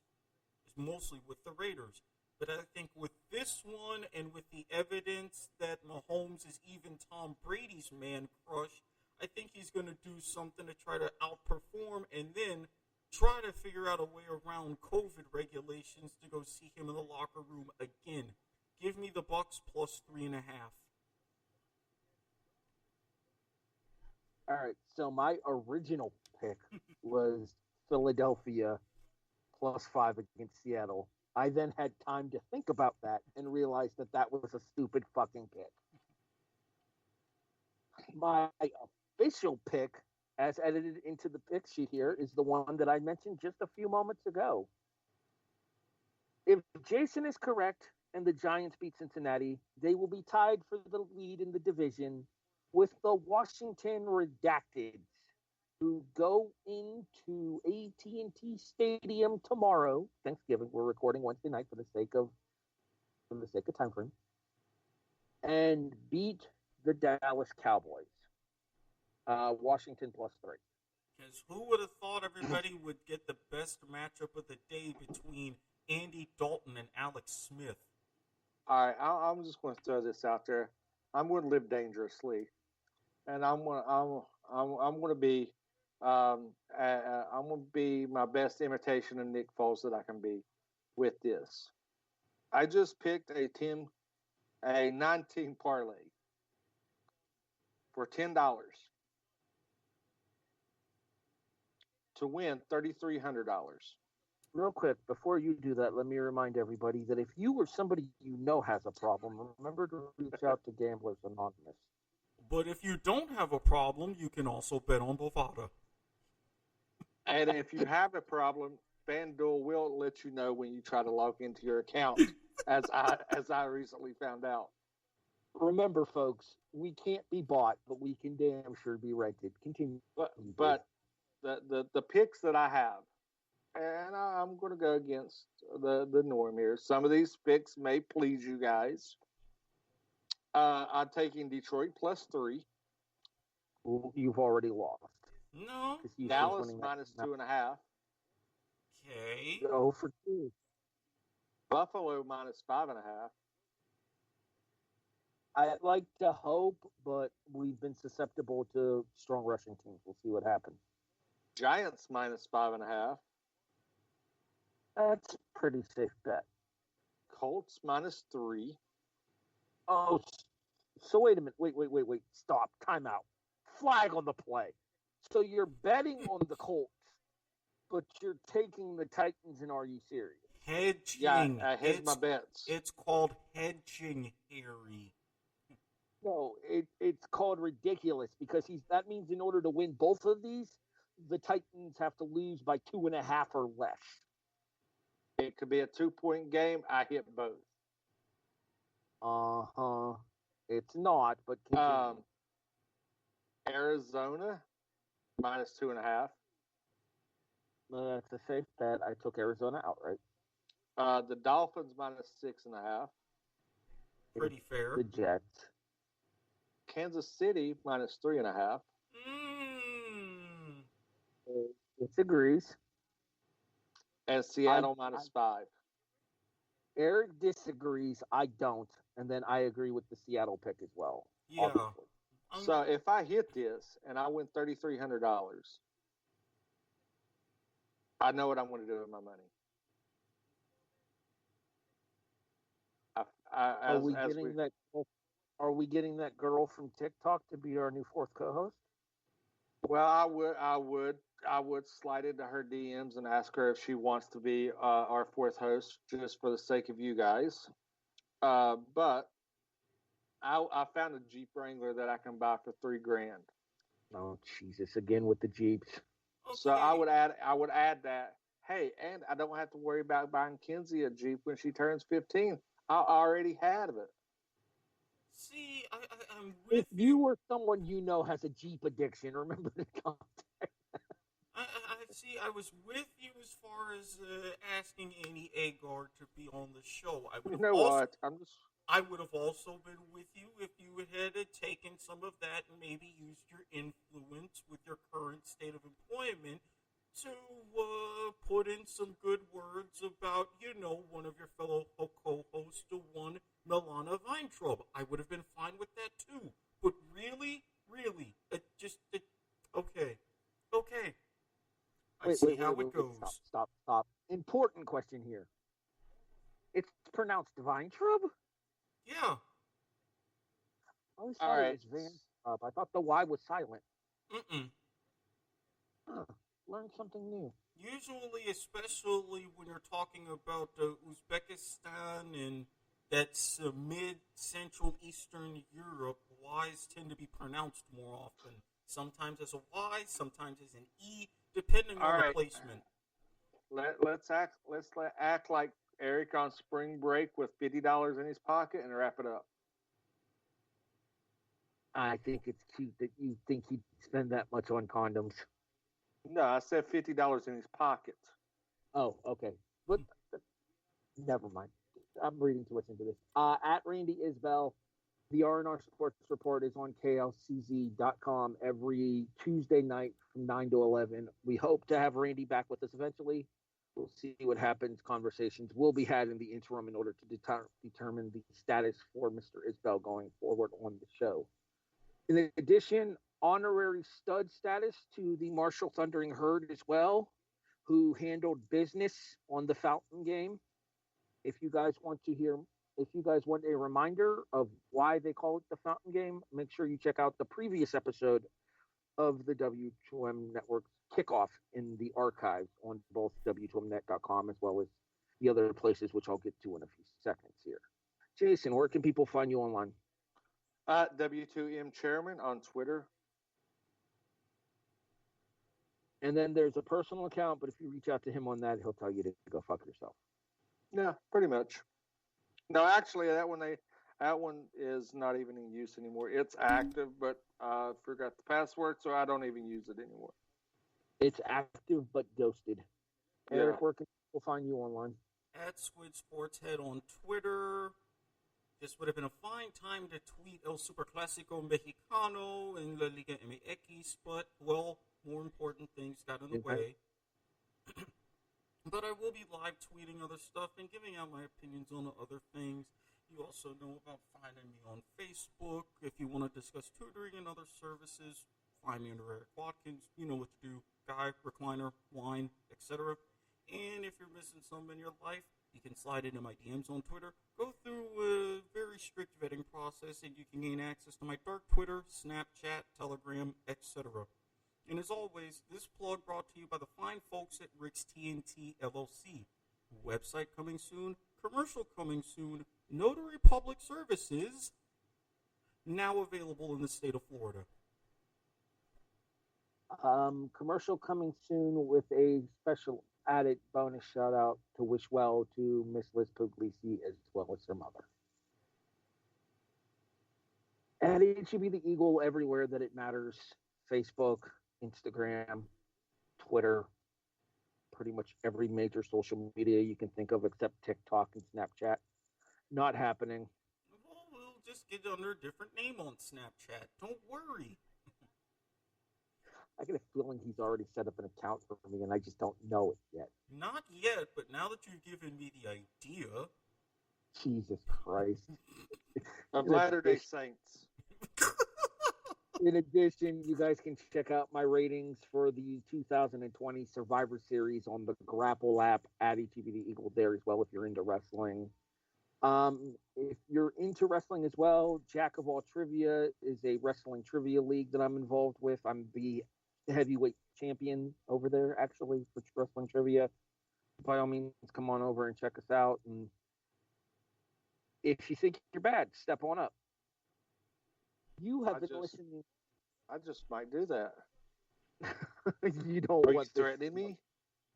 mostly with the Raiders. But I think with this one and with the evidence that Mahomes is even Tom Brady's man crush, I think he's going to do something to try to outperform and then try to figure out a way around COVID regulations to go see him in the locker room again. Give me the Bucs +3.5. All right, so my original pick was Philadelphia +5 against Seattle. I then had time to think about that and realized that was a stupid fucking pick. My official pick, as edited into the pick sheet here, is the one that I mentioned just a few moments ago. If Jason is correct and the Giants beat Cincinnati, they will be tied for the lead in the division with the Washington Redacteds, who go into AT&T Stadium tomorrow, Thanksgiving. We're recording Wednesday night for the sake of time frame, and beat the Dallas Cowboys. Washington +3. Because who would have thought everybody would get the best matchup of the day between Andy Dalton and Alex Smith? All right, I'm just going to throw this out there. I'm going to live dangerously, and I'm going to be I'm going to be my best imitation of Nick Foles that I can be with this. I just picked a 19 parlay for $10 to win $3,300. Real quick, before you do that, let me remind everybody that if you or somebody you know has a problem, remember to reach out to Gamblers Anonymous. But if you don't have a problem, you can also bet on Bovada. And if you have a problem, FanDuel will let you know when you try to log into your account, as I recently found out. Remember, folks, we can't be bought, but we can damn sure be rented. Continue. But the picks that I have, and I'm going to go against the norm here. Some of these picks may please you guys. I'm taking Detroit +3. You've already lost. No. Dallas -2.5. Okay. Go for 2. Buffalo -5.5. I'd like to hope, but we've been susceptible to strong rushing teams. We'll see what happens. Giants -5.5. That's a pretty safe bet. Colts -3. Oh, so wait a minute. Wait. Stop. Time out. Flag on the play. So you're betting on the Colts, but you're taking the Titans, and are you serious? Hedging. Yeah, I hedge my bets. It's called hedging, Harry. No, it's called ridiculous because that means in order to win both of these, the Titans have to lose by 2.5 or less. It could be a 2-point game. I hit both. It's not, but continue. Arizona -2.5. That's a safe bet. I took Arizona outright. The Dolphins -6.5. Pretty fair. The Jets. Kansas City -3.5. It agrees. And Seattle -5. Eric disagrees. I don't. And then I agree with the Seattle pick as well. Yeah. So if I hit this and I win $3,300, I know what I'm going to do with my money. Are we getting that girl from TikTok to be our new fourth co-host? Well, I would slide into her DMs and ask her if she wants to be our fourth host, just for the sake of you guys. But I found a Jeep Wrangler that I can buy for $3,000. Oh Jesus! Again with the Jeeps. Okay. So I would add that. Hey, and I don't have to worry about buying Kinsey a Jeep when she turns 15. I already had it. See, I'm with If you or someone you know has a Jeep addiction, remember to contact. I was with you as far as asking Annie Agar to be on the show. I would have also been with you if you had taken some of that and maybe used your influence with your current state of employment to put in some good words about, one of your fellow co-hosts, one Milana Weintraub. I would have been fine with that too. But really, okay. I see how it goes. Stop. Important question here. It's pronounced Weintraub? Yeah. I always thought it was Van Traub. I thought the Y was silent. Learn something new. Usually, especially when you're talking about Uzbekistan and that's mid-Central Eastern Europe, Y's tend to be pronounced more often. Sometimes as a Y, sometimes as an E, depending on the placement. Let's act like Eric on spring break with $50 in his pocket and wrap it up. I think it's cute that you think he'd spend that much on condoms. No, I said $50 in his pocket. Oh, okay. But never mind. I'm reading too much into this. At Randy Isbell, the R&R Sports Report is on klcz.com every Tuesday night from 9 to 11. We hope to have Randy back with us eventually. We'll see what happens. Conversations will be had in the interim in order to determine the status for Mr. Isbell going forward on the show. In addition, honorary stud status to the Marshall Thundering Herd as well, who handled business on the Fountain game. If you guys want a reminder of why they call it the Fountain game, make sure you check out the previous episode of the W2M Network's kickoff in the archives on both W2Mnet.com as well as the other places, which I'll get to in a few seconds here. Jason, where can people find you online? W2M Chairman on Twitter. And then there's a personal account, but if you reach out to him on that, he'll tell you to go fuck yourself. Yeah, pretty much. No, actually, that one is not even in use anymore. It's active, but I forgot the password, so I don't even use it anymore. It's active but ghosted. Yeah. Eric, where can people find you online? At Squid Sports Head on Twitter. This would have been a fine time to tweet El Superclásico Mexicano in La Liga MX, but, well, more important things got in the way. But I will be live tweeting other stuff and giving out my opinions on other things. You also know about finding me on Facebook. If you want to discuss tutoring and other services, find me under Erik Watkins. You know what to do. Guy, recliner, wine, etc. And if you're missing some in your life, you can slide into my DMs on Twitter. Go through a very strict vetting process, and you can gain access to my dark Twitter, Snapchat, Telegram, etc. And as always, this plug brought to you by the fine folks at Rick's TNT LLC. Website coming soon, commercial coming soon, notary public services now available in the state of Florida. Commercial coming soon with a special added bonus shout out to wish well to Miss Liz Puglisi as well as her mother. And it should be the Eagle everywhere that it matters. Facebook, Instagram, Twitter, pretty much every major social media you can think of except TikTok and Snapchat. Not happening. Well, we'll just get under a different name on Snapchat. Don't worry. I get a feeling he's already set up an account for me and I just don't know it yet. Not yet, but now that you've given me the idea. Jesus Christ. Of Latter-day Saints. In addition, you guys can check out my ratings for the 2020 Survivor Series on the Grapple app at ETV the Eagle there as well if you're into wrestling. If you're into wrestling as well, Jack of All Trivia is a wrestling trivia league that I'm involved with. I'm the heavyweight champion over there, actually, for wrestling trivia. By all means, come on over and check us out. And if you think you're bad, step on up. You have been listening. I just might do that. You don't Are want you threatening me?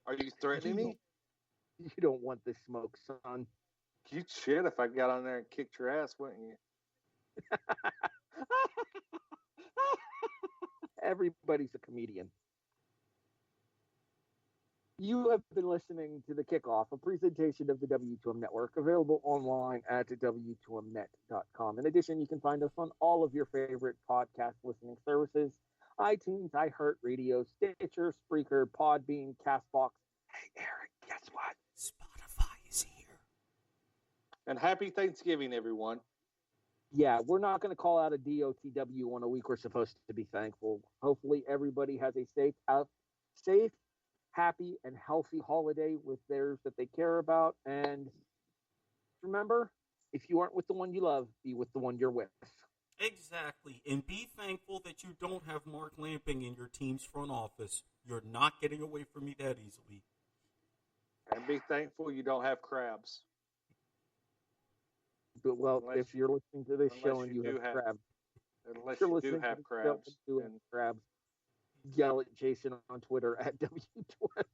Are you threatening me? You don't want this smoke, son. You'd shit if I got on there and kicked your ass, wouldn't you? Everybody's a comedian. You have been listening to The Kickoff, a presentation of the W2M Network, available online at W2Mnet.com. In addition, you can find us on all of your favorite podcast listening services: iTunes, iHeartRadio, Stitcher, Spreaker, Podbean, CastBox. Hey, Eric, guess what? Spotify is here. And happy Thanksgiving, everyone. Yeah, we're not going to call out a DOTW on a week we're supposed to be thankful. Hopefully, everybody has a safe, happy, and healthy holiday with theirs that they care about. And remember, if you aren't with the one you love, be with the one you're with. Exactly. And be thankful that you don't have Mark Lamping in your team's front office. You're not getting away from me that easily. And be thankful you don't have crabs. But, well, if you're listening to this show and you have crabs. Unless you do have crabs. Crabs. Yell at Jason on Twitter at W2M.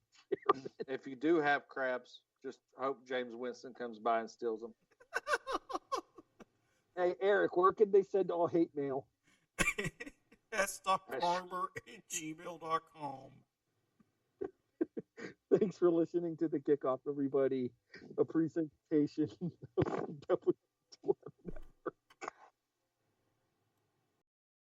If you do have crabs, just hope James Winston comes by and steals them. Hey, Eric, where can they send all hate mail? s.farmer@gmail.com. Thanks for listening to The Kickoff, everybody. A presentation of W2M Network.